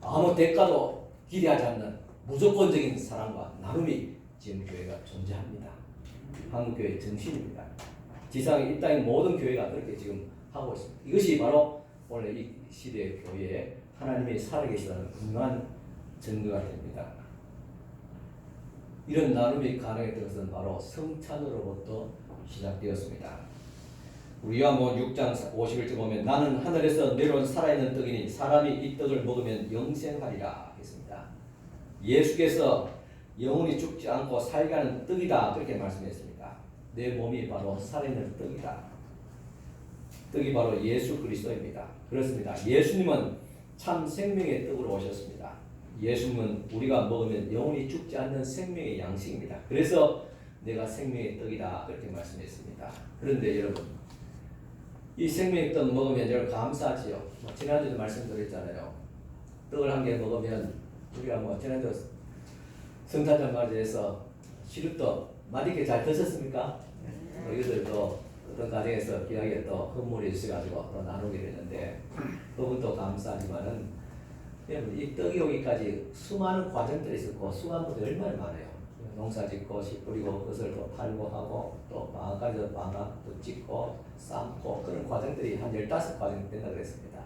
아무 대가도 기대하지 않는 무조건적인 사랑과 나눔이 지금 교회가 존재합니다. 한국교회의 정신입니다. 지상의 이 땅의 모든 교회가 그렇게 지금 하고 있습니다. 이것이 바로 오늘 이 시대의 교회에 하나님이 살아계시다는 분명한 증거가 됩니다. 이런 나눔이 가능했던 것은 바로 성찬으로부터 시작되었습니다. 우리 요한복음 6장 51절 보면 나는 하늘에서 내려온 살아있는 떡이니 사람이 이 떡을 먹으면 영생하리라 했습니다. 예수께서 영원히 죽지 않고 살게 하는 떡이다 그렇게 말씀했습니다. 내 몸이 바로 살아있는 떡이다. 떡이 바로 예수 그리스도입니다. 그렇습니다. 예수님은 참 생명의 떡으로 오셨습니다. 예수님은 우리가 먹으면 영원히 죽지 않는 생명의 양식입니다. 그래서 내가 생명의 떡이다 그렇게 말씀했습니다. 그런데 여러분 이 생명의 떡 먹으면 여러분 감사하지요. 지난주도 말씀드렸잖아요. 떡을 한 개 먹으면 우리가 지난주 성탄절 맞이해서 시루떡 맛있게 잘 드셨습니까? 이것들도 어떤 가정에서 귀하게 또 선물해 주셔가지고 또 나누게 되는데 그분도 감사하지만은 이 떡이 오기까지 수많은 과정들이 있었고 수많은 분들이 얼마나 많아요. 농사 짓고 씨 뿌리고 그것을 또 팔고 하고 또 방학까지 방학도 짓고 삶고 그런 과정들이 한 15과정이 된다 그랬습니다.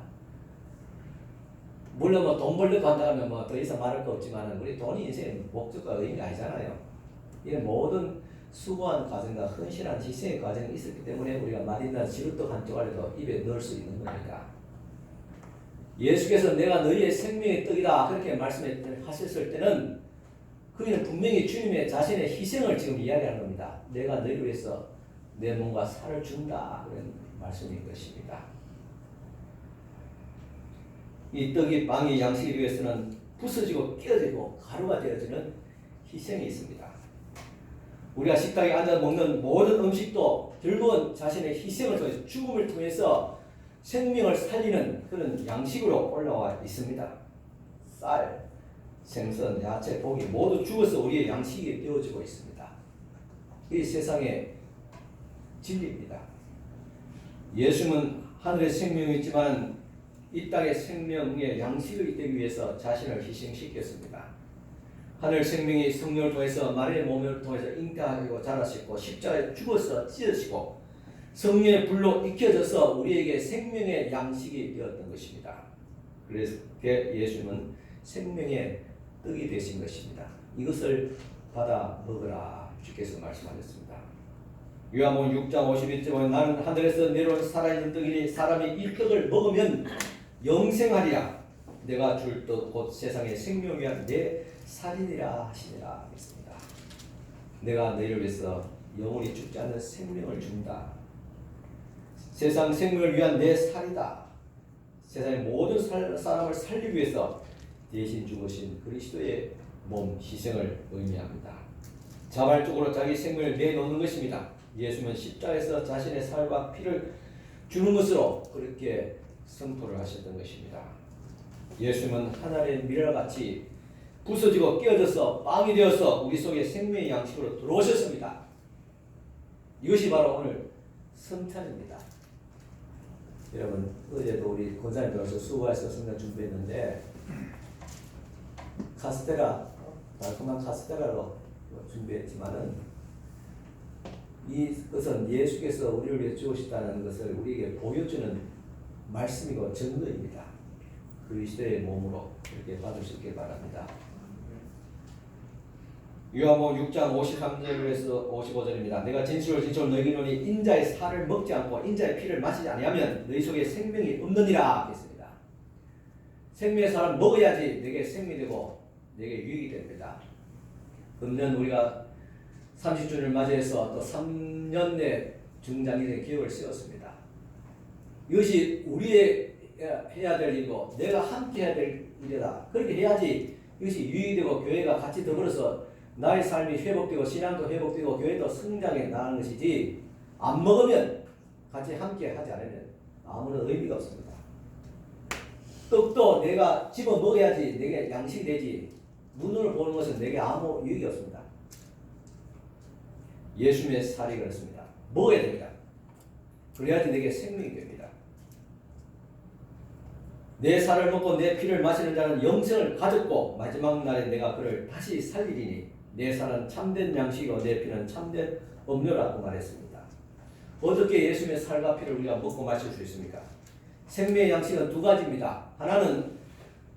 물론 돈 벌려고 한다면 더 이상 말할 거 없지만 우리 돈이 인생의 목적과 의미 아니잖아요. 이런 모든 수고한 과정과 헌신한 희생의 과정이 있었기 때문에 우리가 맛있는 시루떡 한 조각이라도 입에 넣을 수 있는 겁니다. 예수께서 내가 너희의 생명의 떡이다 그렇게 말씀하셨을 때는 그는 분명히 주님의 자신의 희생을 지금 이야기하는 겁니다. 내가 너희를 위해서 내 몸과 살을 준다 그런 말씀인 것입니다. 이 떡이 빵이 양식이 위해서는 부서지고 깨어지고 가루가 되어지는 희생이 있습니다. 우리가 식탁에 앉아 먹는 모든 음식도 결국은 자신의 희생을 통해서 죽음을 통해서 생명을 살리는 그런 양식으로 올라와 있습니다. 쌀, 생선, 야채, 고기 모두 죽어서 우리의 양식이 되어지고 있습니다. 이 세상의 진리입니다. 예수는 하늘의 생명이 있지만 이 땅의 생명의 양식이 되기 위해서 자신을 희생시켰습니다. 하늘 생명이 성령을 통해서 마리아의 몸을 통해서 잉태하고 자라시고 십자가에 죽어서 찢어지고 성령의 불로 익혀져서 우리에게 생명의 양식이 되었던 것입니다. 그래서 예수님은 생명의 떡이 되신 것입니다. 이것을 받아 먹으라 주께서 말씀하셨습니다. 요한복음 6장 51절 보면 나는 하늘에서 내려온 살아있는 떡이니 사람이 이 떡을 먹으면 영생하리라. 내가 줄 떡 곧 세상의 생명을 위한 내 살이니라 하시니라 했습니다. 내가 너희를 위해서 영원히 죽지 않는 생명을 준다. 세상 생명을 위한 내 살이다. 세상의 모든 사람을 살리기 위해서 대신 죽으신 그리스도의 몸 희생을 의미합니다. 자발적으로 자기 생명을 내놓는 것입니다. 예수님은 십자가에서 자신의 살과 피를 주는 것으로 그렇게 선포를 하셨던 것입니다. 예수님은 하나님의 미랄같이 부서지고 깨어져서 빵이 되어서 우리 속에 생명의 양식으로 들어오셨습니다. 이것이 바로 오늘 성찬입니다. 여러분 어제도 우리 권사님들로서 수고해서 성찬 준비했는데 카스테라 달콤한 카스테라로 준비했지만은 이것은 예수께서 우리를 위해 주셨다는 것을 우리에게 보여주는 말씀이고 증거입니다. 그리스도의 몸으로 이렇게 받을 수 있길 바랍니다. 요한복음 6장 53절에서 55절입니다. 내가 진실로 너희에게 이르노니 인자의 살을 먹지 않고 인자의 피를 마시지 아니하면 너희 속에 생명이 없느니라 했습니다. 생명의 살을 먹어야지 내게 생명이 되고 내게 유익이 됩니다. 금년 우리가 30주년을 맞이해서 또 3년 내 중장기의 기억을 세웠습니다. 이것이 우리의 해야 될 일이고 내가 함께 해야 될 일이다. 그렇게 해야지 이것이 유익이 되고 교회가 같이 더불어서 나의 삶이 회복되고 신앙도 회복되고 교회도 성장해 나가는 것이지 안 먹으면 같이 함께 하지 않으면 아무런 의미가 없습니다. 떡도 내가 집어 먹어야지 내게 양식이 되지. 눈으로 보는 것은 내게 아무 유익이 없습니다. 예수님의 살이 그렇습니다. 먹어야 됩니다. 그래야지 내게 생명이 됩니다. 내 살을 먹고 내 피를 마시는 자는 영생을 가졌고 마지막 날에 내가 그를 다시 살리리니 내 살은 참된 양식이고 내 피는 참된 음료라고 말했습니다. 어떻게 예수님의 살과 피를 우리가 먹고 마실 수 있습니까? 생명의 양식은 두 가지입니다. 하나는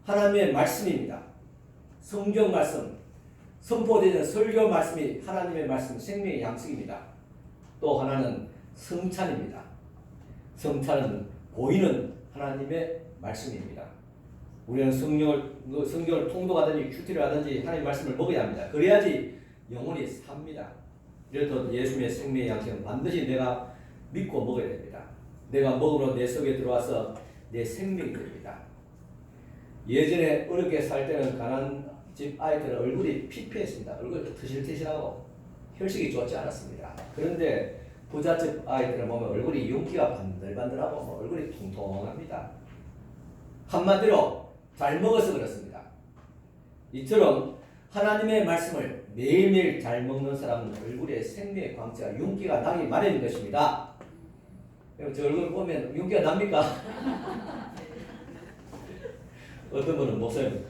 하나님의 말씀입니다. 성경 말씀, 선포되는 설교 말씀이 하나님의 말씀, 생명의 양식입니다. 또 하나는 성찬입니다. 성찬은 보이는 하나님의 말씀입니다. 우리는 성경을 통독하든지 큐티를 하든지 하나님의 말씀을 먹어야 합니다. 그래야지 영혼이 삽니다. 그래도 예수님의 생명의 양식은 반드시 내가 믿고 먹어야 됩니다. 내가 먹으로 내 속에 들어와서 내 생명이 됩니다. 예전에 어렵게 살 때는 가난 집 아이들은 얼굴이 피폐했습니다. 얼굴이 트실트실하고 혈색이 좋지 않았습니다. 그런데 부잣집 아이들을 보면 얼굴이 윤기가 반들반들하고 얼굴이 통통합니다. 한마디로 잘 먹어서 그렇습니다. 이처럼 하나님의 말씀을 매일매일 잘 먹는 사람은 얼굴에 생명의 광채가 윤기가 나기 마련인 것입니다. 저 얼굴 보면 윤기가 납니까? 어떤 분은 목사님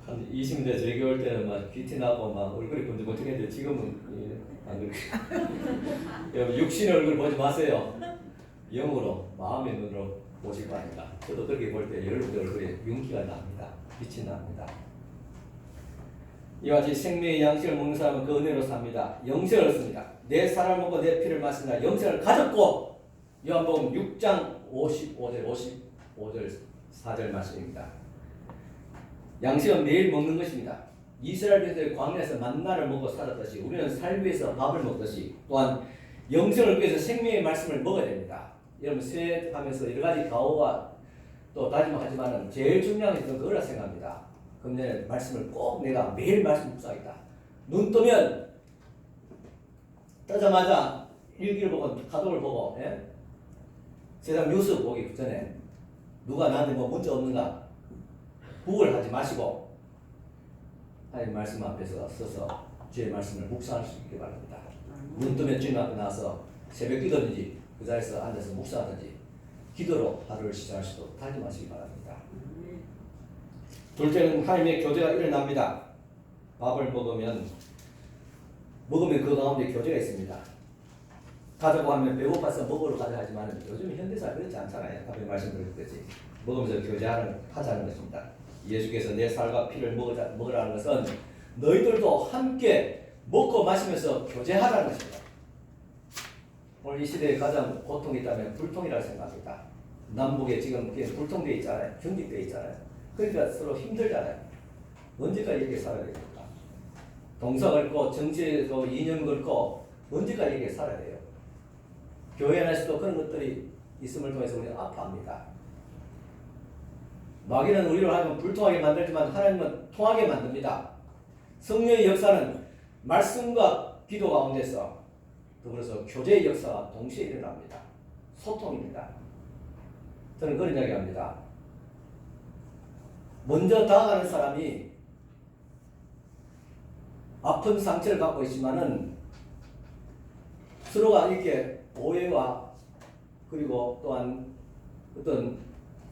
한 20대 저기 올 때는 막 귀티 나고 막 얼굴이 번쩍번쩍했는데 지금은 안 그렇게. 육신의 얼굴 보지 마세요. 영으로 마음의 눈으로 보실 거 아닙니까? 저도 그렇게 볼 때 여러분들 얼굴에 윤기가 납니다. 빛이 납니다. 이와 같이 생명의 양식을 먹는 사람은 그 은혜로 삽니다. 영생을 얻습니다. 내 살을 먹고 내 피를 마신다. 영생을 가졌고 요한복음 6장 55절 4절 말씀입니다. 양식은 매일 먹는 것입니다. 이스라엘 백성이 광야에서 만나를 먹고 살았듯이 우리는 살기 위해서 밥을 먹듯이 또한 영생을 위해서 생명의 말씀을 먹어야 됩니다. 여러분 세뇌하면서 여러 가지 가오와 또 다짐하지만은 제일 중요한 것은 그거라 생각합니다. 금년에 말씀을 꼭 내가 매일 말씀 묵상하겠다. 눈 뜨면 뜨자마자 일기를 보고 카톡을 보고 세상 뉴스 보기 전에 누가 나한테 뭐 문자 없는가 구글 하지 마시고 하나님 말씀 앞에서 서서 주의 말씀을 묵상할 수 있게 바랍니다. 눈 뜨면 주님 앞에 나와서 새벽 기도든지 그 자리에서 앉아서 묵상하든지 기도로 하루를 시작할 수도 다짐하시기 바랍니다. 둘째는 하나님의 교제가 일어납니다. 밥을 먹으면 그 가운데 교제가 있습니다. 가자고 하면 배고파서 먹으러 가자 하지만 요즘 현대사 그렇지 않잖아요. 앞에 말씀드렸듯이 먹으면서 하자는 것입니다. 예수께서 내 살과 피를 먹으라는 것은 너희들도 함께 먹고 마시면서 교제하라는 것입니다. 오늘 이 시대에 가장 고통이 있다면 불통이라고 생각합니다. 남북에 지금 불통되어 있잖아요. 경직되어 있잖아요. 그러니까 서로 힘들잖아요. 언제까지 이렇게 살아야 됩니까? 동서 걸고 정치에도 이념 걸고 언제까지 이렇게 살아야 돼요? 교회 안에서도 그런 것들이 있음을 통해서 우리는 아파합니다. 마귀는 우리를 하여금 불통하게 만들지만 하나님은 통하게 만듭니다. 성령의 역사는 말씀과 기도 가운데서 더불어서 교제의 역사가 동시에 일어납니다. 소통입니다. 저는 그런 이야기 합니다. 먼저 다가가는 사람이 아픈 상처를 갖고 있지만은 서로가 이렇게 오해와 그리고 또한 어떤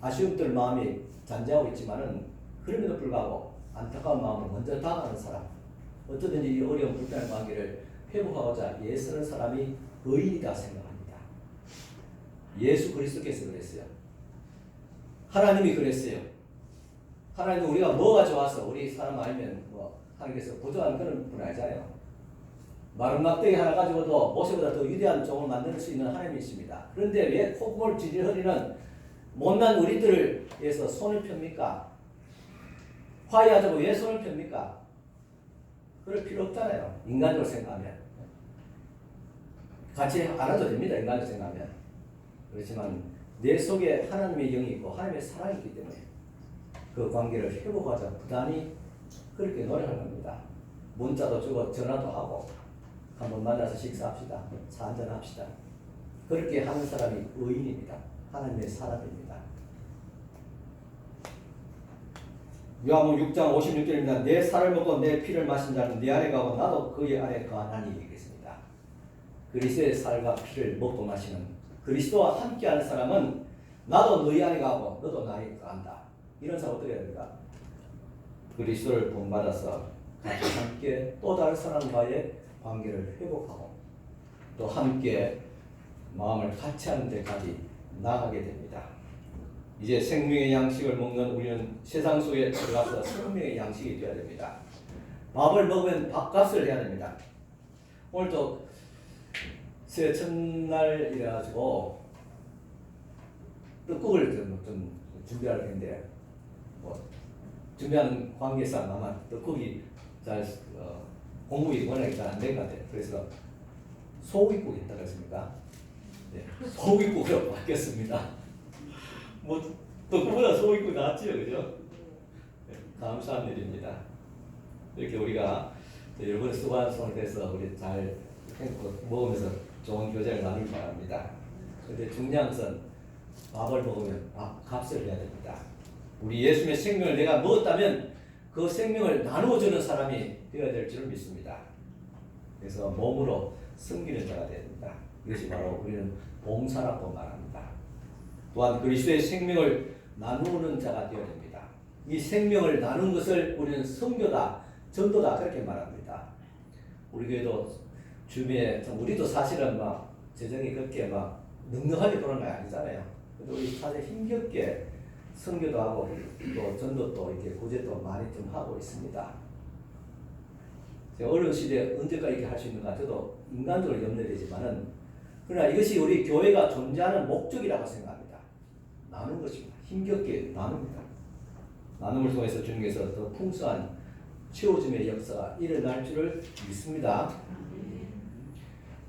아쉬움들 마음이 잔재하고 있지만은 그럼에도 불구하고 안타까운 마음으로 먼저 다가가는 사람, 어쩌든지 이 어려운 불편한 관계를 회복하고자 애쓰는 사람이 의인이다 생각합니다. 예수 그리스도께서 그랬어요. 하나님이 그랬어요. 하나님은 우리가 뭐가 좋아서 우리 사람 아니면 하나님께서 부족한 그런 분 아니잖아요. 마른 막대기 하나 가지고도 모세보다 더 위대한 종을 만들 수 있는 하나님이십니다. 그런데 왜 콧구멍을 질질 흐리는 못난 우리들을 위해서 손을 펴니까? 화해하자고 왜 손을 펴니까? 그럴 필요 없잖아요. 인간적으로 생각하면. 같이 안 해도 됩니다. 인간적으로 생각하면. 그렇지만 내 속에 하나님의 영이 있고 하나님의 사랑이 있기 때문에 그 관계를 회복하자 부단히 그렇게 노력을 합니다. 문자도 주고 전화도 하고 한번 만나서 식사합시다. 차 한잔 합시다. 그렇게 하는 사람이 의인입니다. 하나님의 사람입니다. 요한복음 6장 56절입니다. 내 살을 먹고 내 피를 마신 자는 내 안에 가고 나도 그의 안에 거하나니 이랬습니다. 그리스도의 살과 피를 먹고 마시는 그리스도와 함께하는 사람은 나도 너희 안에 가고 너도 나에 거한다. 이런 사람 어떻게 해야 됩니까? 그리스도를 본받아서 같이 함께 또 다른 사람과의 관계를 회복하고 또 함께 마음을 같이 하는 데까지 나아가게 됩니다. 이제 생명의 양식을 먹는 우리는 세상 속에 들어가서 생명의 양식이 되어야 됩니다. 밥을 먹으면 밥값을 해야 됩니다. 오늘도 새해 첫날이라 가지고 떡국을 좀 준비하려 했는데 준비하는 관계상 아마 떡국이 잘 공급이 워낙 잘 안 된 것 같아요. 그래서 소고기국 했다고 했습니까? 네, 소고기국으로 바뀌었습니다. 뭐 떡국보다 소고기국이 낫지요, 그죠? 네, 감사한 일입니다. 이렇게 우리가 여러분의 수고한 상태에서 우리 잘 먹으면서 좋은 교제를 나누기 바랍니다. 그런데 중요한 것은 밥을 먹으면 값을 해야 됩니다. 우리 예수님의 생명을 내가 먹었다면 그 생명을 나누어주는 사람이 되어야 될 줄을 믿습니다. 그래서 몸으로 섬기는 자가 되어야 됩니다. 이것이 바로 우리는 봉사라고 말합니다. 또한 그리스도의 생명을 나누는 자가 되어야 됩니다. 이 생명을 나누는 것을 우리는 선교다, 전도다 그렇게 말합니다. 우리 교회도 주변에 우리도 사실은 막 재정이 그렇게 막 넉넉하게 도는 거 아니잖아요. 그래도 우리 사실 힘겹게 선교도 하고 또 전도도 이렇게 구제도 많이 좀 하고 있습니다. 제가 어려운 시대에 언제까지 이렇게 할 수 있는가 저도 인간적으로 염려되지만은 그러나 이것이 우리 교회가 존재하는 목적이라고 생각합니다. 나누는 것입니다. 힘겹게 나눕니다. 나눔을 통해서 주님께서 더 풍성한 채워짐의 역사가 일어날 줄을 믿습니다.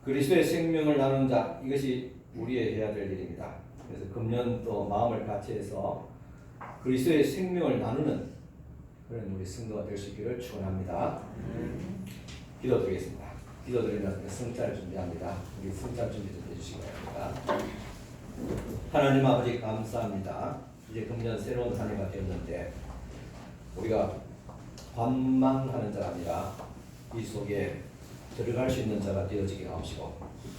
그리스도의 생명을 나누는 자 이것이 우리의 해야 될 일입니다. 그래서 금년 또 마음을 같이 해서 그리스도의 생명을 나누는 그런 우리 성도가 될 수 있기를 축원합니다. 기도드리겠습니다. 기도드리면서 성찬을 준비합니다. 우리 성찬 준비 좀 해주시기 바랍니다. 하나님 아버지 감사합니다. 이제 금년 새로운 한 해가 되었는데 우리가 관망하는 자가 아니라 이 속에 들어갈 수 있는 자가 되어지게 하시고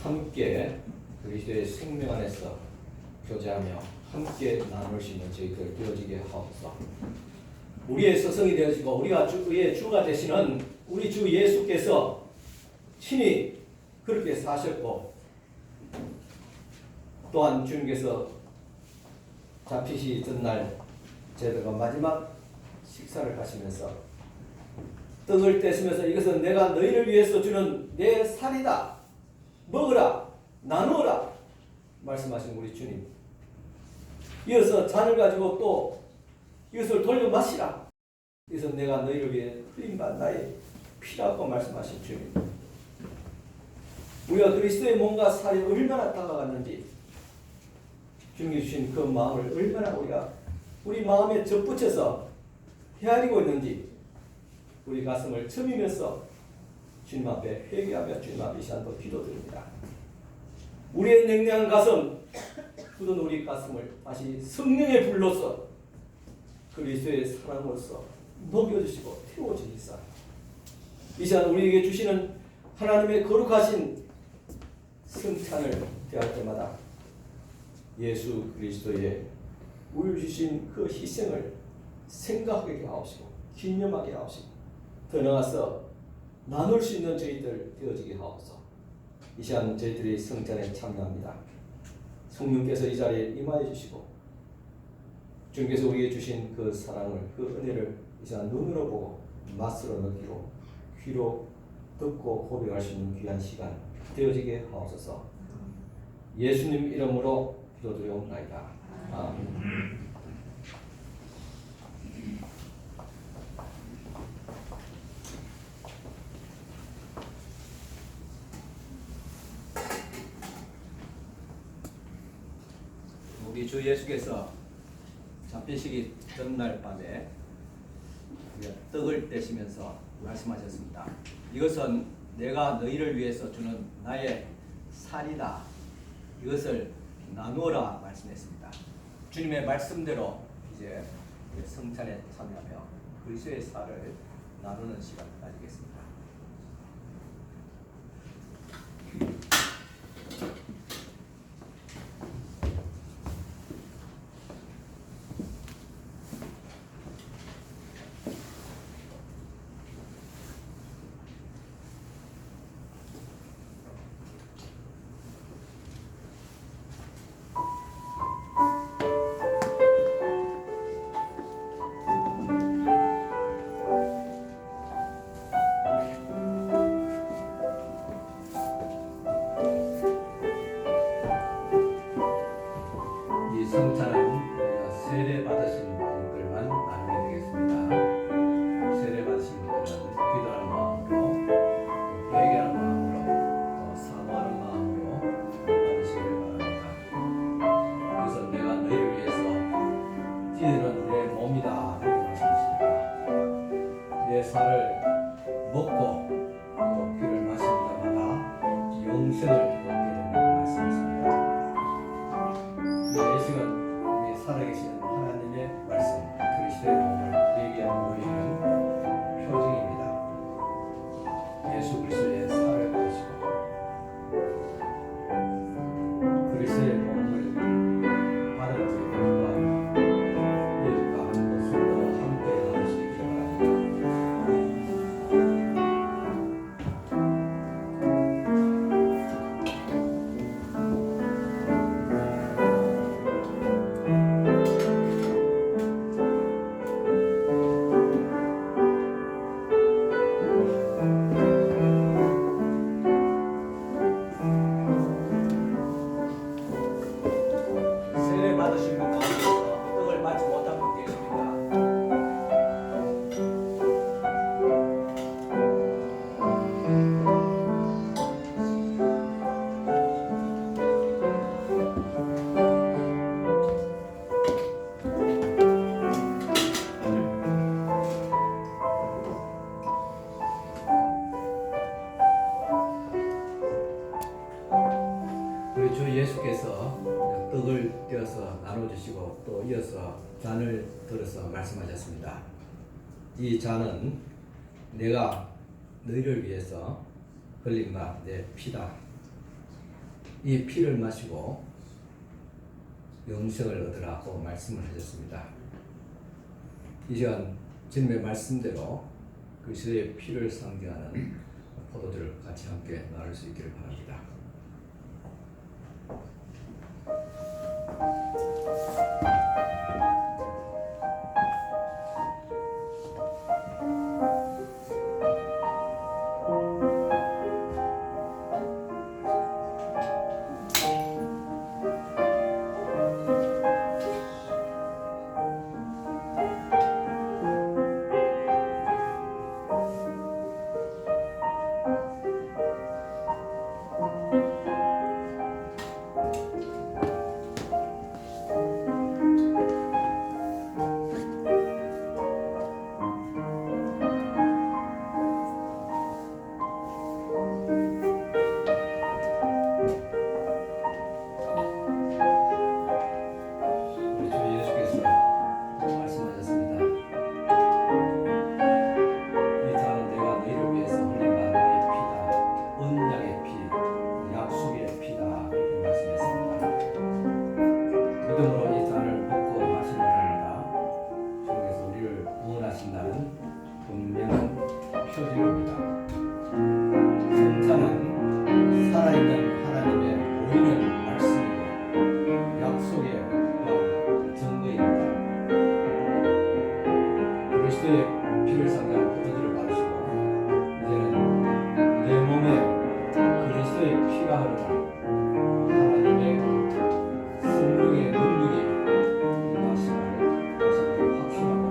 함께 그리스도의 생명 안에서 교제하며 함께 나눌 수 있는 저희들 되어지게 하옵소서. 우리의 서성이 되어지고 우리가 우리의 주가 되시는 우리 주 예수께서 친히 그렇게 사셨고 또한 주님께서 잡히시 전날 제들과 마지막 식사를 하시면서 떡을 떼시면서 이것은 내가 너희를 위해서 주는 내 살이다. 먹으라. 나누어라. 말씀하신 우리 주님. 이어서 잔을 가지고 또 이것을 돌려 마시라. 이것은 내가 너희를 위해 흘림받은 나의 피라고 말씀하신 주님. 우리가 그리스도의 몸과 살이 얼마나 다가갔는지 주님이 주신 그 마음을 얼마나 우리가 우리 마음에 접붙여서 헤아리고 있는지 우리 가슴을 쳐미면서 주님 앞에 회개하며 주님 앞에 이 시간도 기도드립니다. 우리의 냉랭한 가슴 굳은 우리 가슴을 다시 성령의 불로서 그리스도의 사랑으로서 녹여주시고 태워주시사 이 시간 우리에게 주시는 하나님의 거룩하신 성찬을 대할 때마다 예수 그리스도의 우리 주신 그 희생을 생각하게 하옵시고 기념하게 하옵시고 더 나아가서 나눌 수 있는 저희들 되어지게 하옵소서. 이 시간 저희들이 성찬에 참여합니다. 성령께서 이 자리에 임하여 주시고 주님께서 우리에게 주신 그 사랑을 그 은혜를 이 시간 눈으로 보고 맛으로 느끼고 귀로 듣고 고백할 수 있는 귀한 시간 되어지게 하옵소서. 예수님 이름으로 기도드리옵나이다. 아멘. 우리 주 예수께서 잡히시기 전날 밤에 떡을 떼시면서 말씀하셨습니다. 이것은 내가 너희를 위해서 주는 나의 살이다. 이것을 나누어라 말씀했습니다. 주님의 말씀대로 이제 성찬에 참여하며 그리스도의 살을 나누는 시간 가지겠습니다. 이 성찬은 세례 받으신 분들만 나누게 되겠습니다. 세례 받으신 분들은 기도하는 마음으로, 또 회개하는 마음으로, 또 사모하는 마음으로 받으시길 바랍니다. 그래서 내가 너희를 위해서 뛰는 내 몸이다 이렇게 말씀하십니다. 내 살을 먹고 또 피를 마신 자마다 영생을 얻게 되는 말씀이십니다. 이 시간 살아계신 하나님의 말씀, 그리스도의 몸을 얘기하고 보이는 표징입니다. 예수 그리스도의 살을 받으시고 그리스도의 몸을 받은 저희들과 이웃과 또 성도와 함께 나누시기 바랍니다. 세례 받으신 분 가운데서 떡을 맞지 못한 분 계십니까? 우리 주 예수께서 떡을 떼어서 나눠주시고 또 이어서 잔을 들어서 말씀하셨습니다. 이 잔은 내가 너희를 위해서 흘린 바 내 피다. 이 피를 마시고 영생을 얻으라고 말씀을 하셨습니다. 이 시간 주님의 말씀대로 그리스도의 피를 상징하는 포도주를 같이 함께 나눌 수 있기를 바랍니다. 우리 주 예수께서 말씀하셨습니다. 이 잔은 내가 너희를 위해서 흘린 바 나의 피다. 언약의 피, 약속의 피다. 이렇게 말씀했습니다. 믿음으로 이 잔을 먹고 마시는 날마다 주께서 우리를 구원하신다는 분명한 표징입니다. 성찬은 살아있는 하나님의 보이는 말씀이고 약속의 증거입니다. 그리스도의 피를 상징하는 포도주를 받으시고 이제는 내 몸에 그리스도의 피가 흐르는 하나님의 성령의 능력이 임하심을 다시 한번 확신하고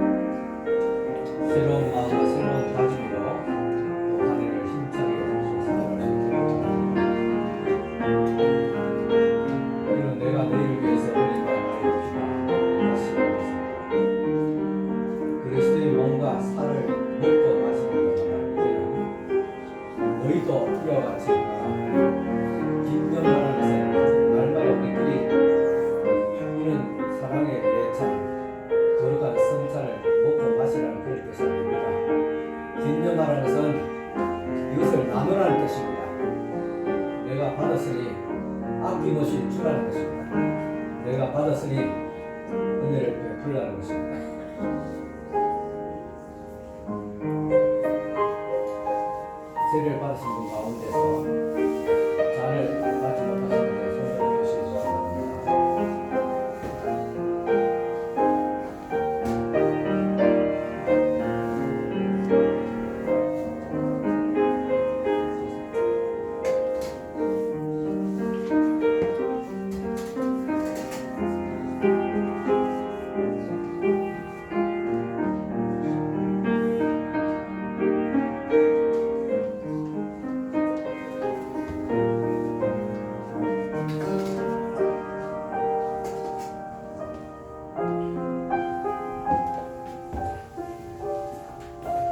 새로운 마음과 새로운 다짐으로 또 한 해를 힘차게 살아갈 수 있도록 이는 내가 너희를 위해서 흘린 바 나의 피가 마시는 것입니다. 그리스도의 몸과 불러하는 것입니다. 세례를 받으신 분 가운데서 잔을 받지 못하신 분들 손을 표시해 주시기 바랍니다.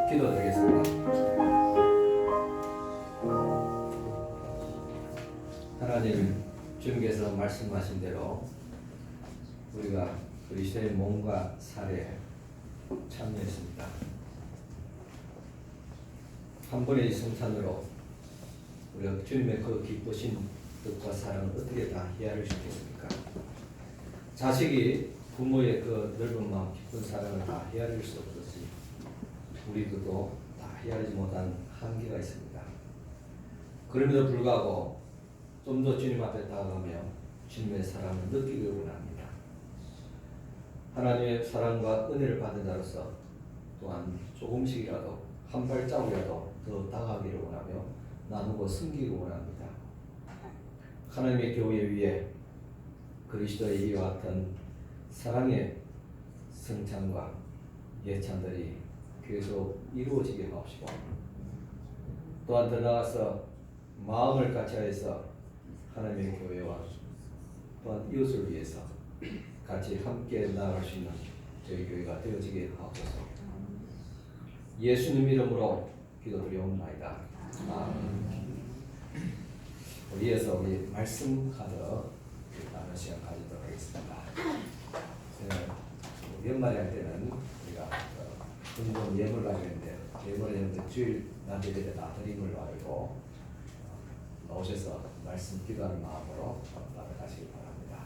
기도드리겠습니다. 하나님, 주님께서 말씀하신 대로 우리가 그리스도의 몸과 살에 참여했습니다. 한 번의 성찬으로 우리가 주님의 그 기쁘신 뜻과 사랑을 어떻게 다 헤아릴 수 있겠습니까? 자식이 부모의 그 넓은 마음 깊은 사랑을 다 헤아릴 수 없었지 우리도 다 헤아리지 못한 한계가 있습니다. 그럼에도 불구하고 좀 더 주님 앞에 다가가며 주님의 사랑을 느끼길 원합니다. 하나님의 사랑과 은혜를 받은 자로서 또한 조금씩이라도 한 발자국이라도 더 다가가기를 원하며 나누고 섬기길 원합니다. 하나님의 교회 위에 그리스도의 이와 같은 사랑의 성찬과 예찬들이 계속 이루어지게 하옵시고 또한 더 나아가서 마음을 같이하여서 하나님의 교회와 또한 이웃을 위해서 같이 함께 나아갈 수 있는 저희 교회가 되어지게 하옵소서. 예수님 이름으로 기도드리옵나이다. 아멘. 우리에서 우리 말씀하러 나눈 시간 가지도록 하겠습니다. 연말에 할 때는 우리가 공동 예물 가지고 있는데 예물에 주일 낮에 다 드림을 가지고 나오셔서 말씀 기도하는 마음으로 따라가시기 바랍니다.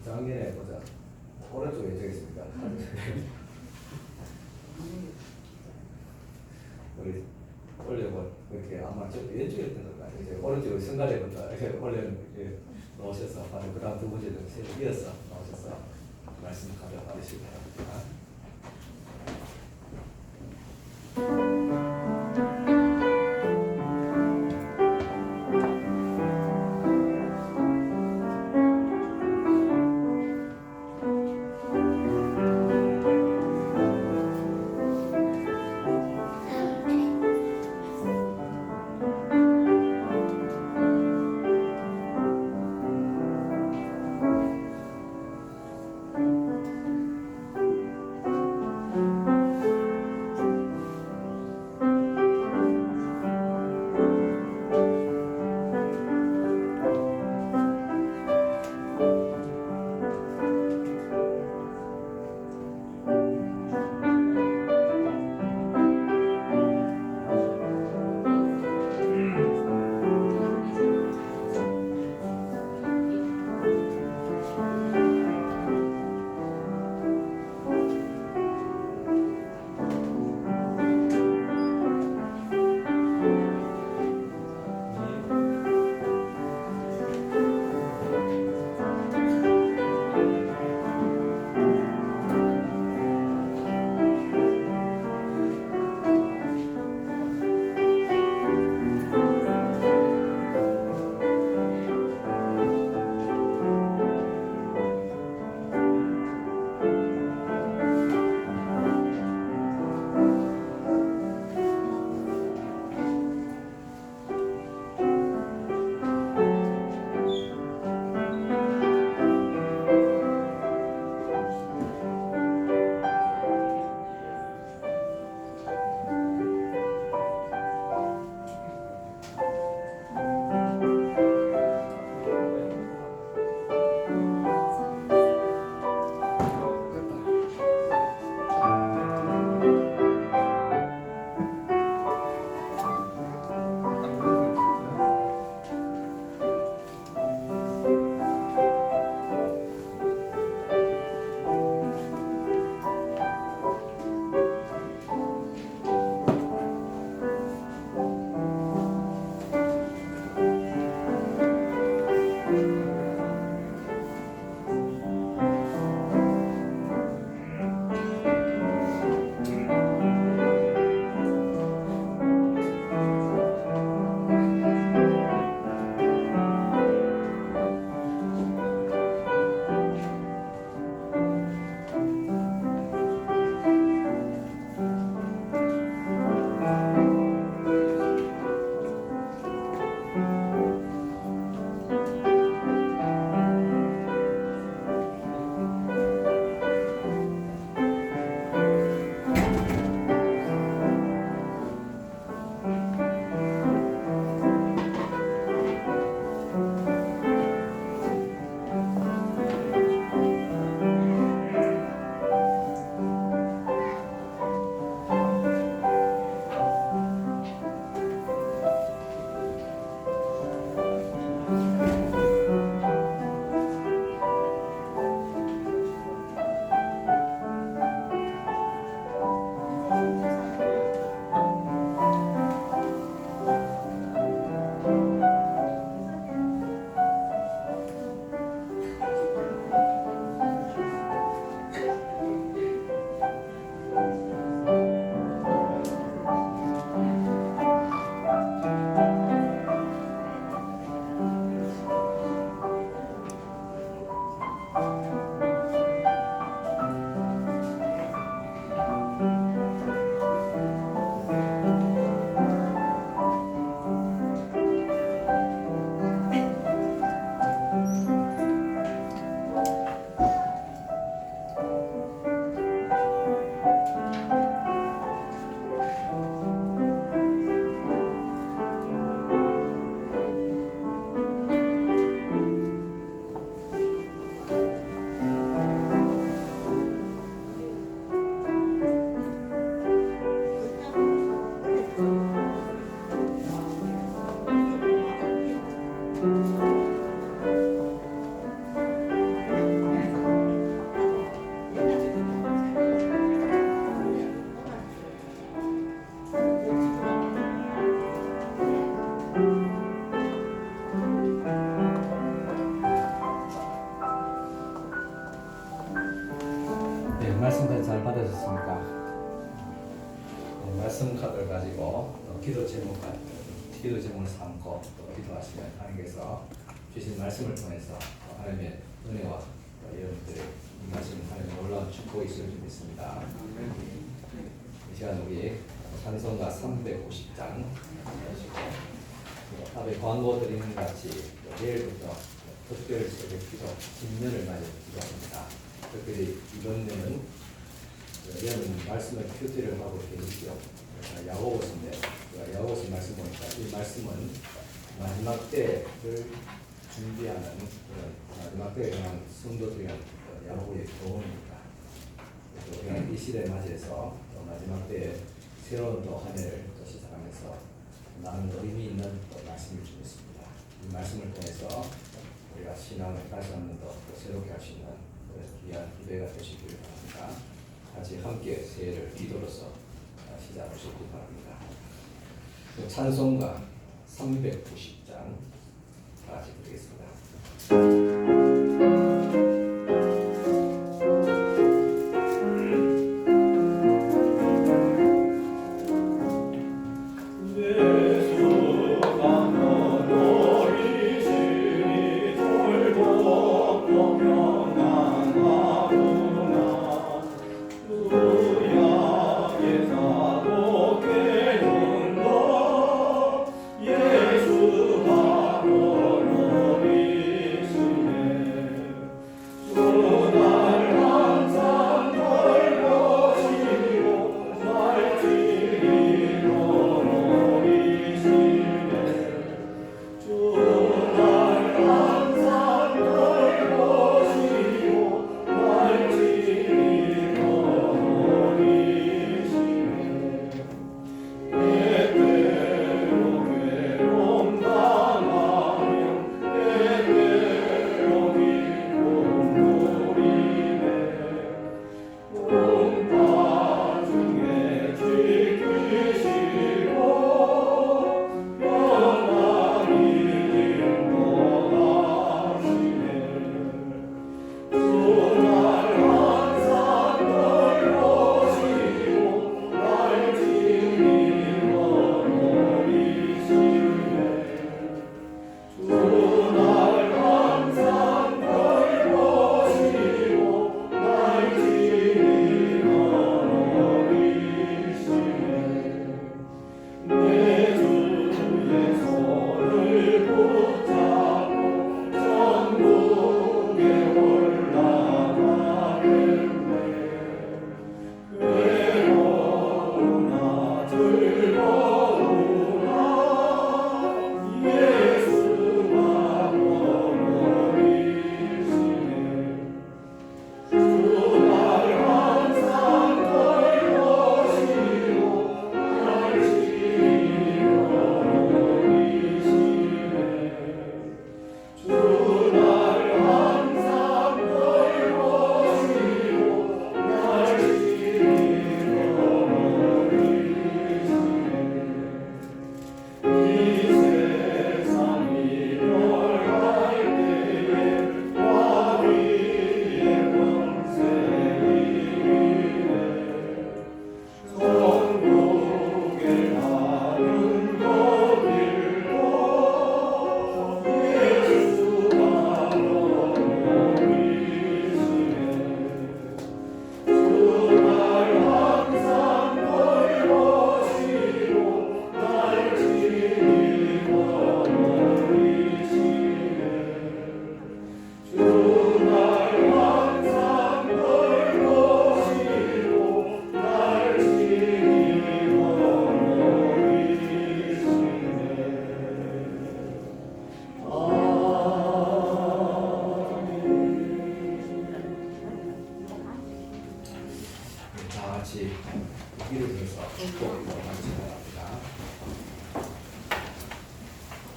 작년에 보자 오른쪽에 적겠습니다. 우리 올려고 이렇게 아마 저 왼쪽에 있던 것 같아요. 이제 오른쪽에 성가대부터 이렇게 올려 놓으셔서 바로 그다음 두 번째 세 이어서 나오셔서 말씀 가져 받으시기 바랍니다. 네, 말씀까지 잘 받으셨습니까? 네, 말씀 카드를 가지고 기도 제목을 삼고 또 기도하시면 하나님께서 주신 말씀을 통해서 하나님의 은혜와 여러분들의 임하시는 하나님의 놀라운 축복이 있을 줄 믿습니다. 이 시간 우리 찬송가 350장 앞에 광고 드리는 같이 내일부터 특별 새벽 기도 10년을 맞아 기도합니다. 특별히 이번에는 여러분 말씀을 큐티를 하고 계시죠. 야고보서인데 야고보서 말씀 보니까 이 말씀은 마지막 때를 준비하는 그런 마지막 때에 관한 성도들이 야고보의 교훈입니다. 그래서 우리가 이 시대에 맞이해서 또 마지막 때에 새로운 또 한 해를 또 시작하면서 많은 의미 있는 또 말씀을 주고 있습니다. 이 말씀을 통해서 우리가 신앙을 다시 한번 더 새롭게 할 수 있는 그런 귀한 기회가 되시길 바랍니다. 같이 함께 새해를 기도로서 시작하시기 바랍니다. 찬송가 390장 같이 드리겠습니다.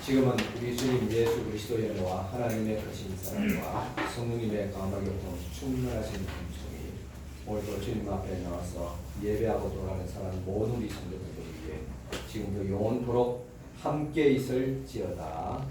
지금은 우리 주님 예수 그리스도의 은혜와 하나님의 크신 사랑과 성령님의 강하게 통 충만하신 은총이 오늘도 주님 앞에 나와서 예배하고 돌아가는 사람 모든 우리 성도들을 위해 지금도 영원토록 함께 있을지어다.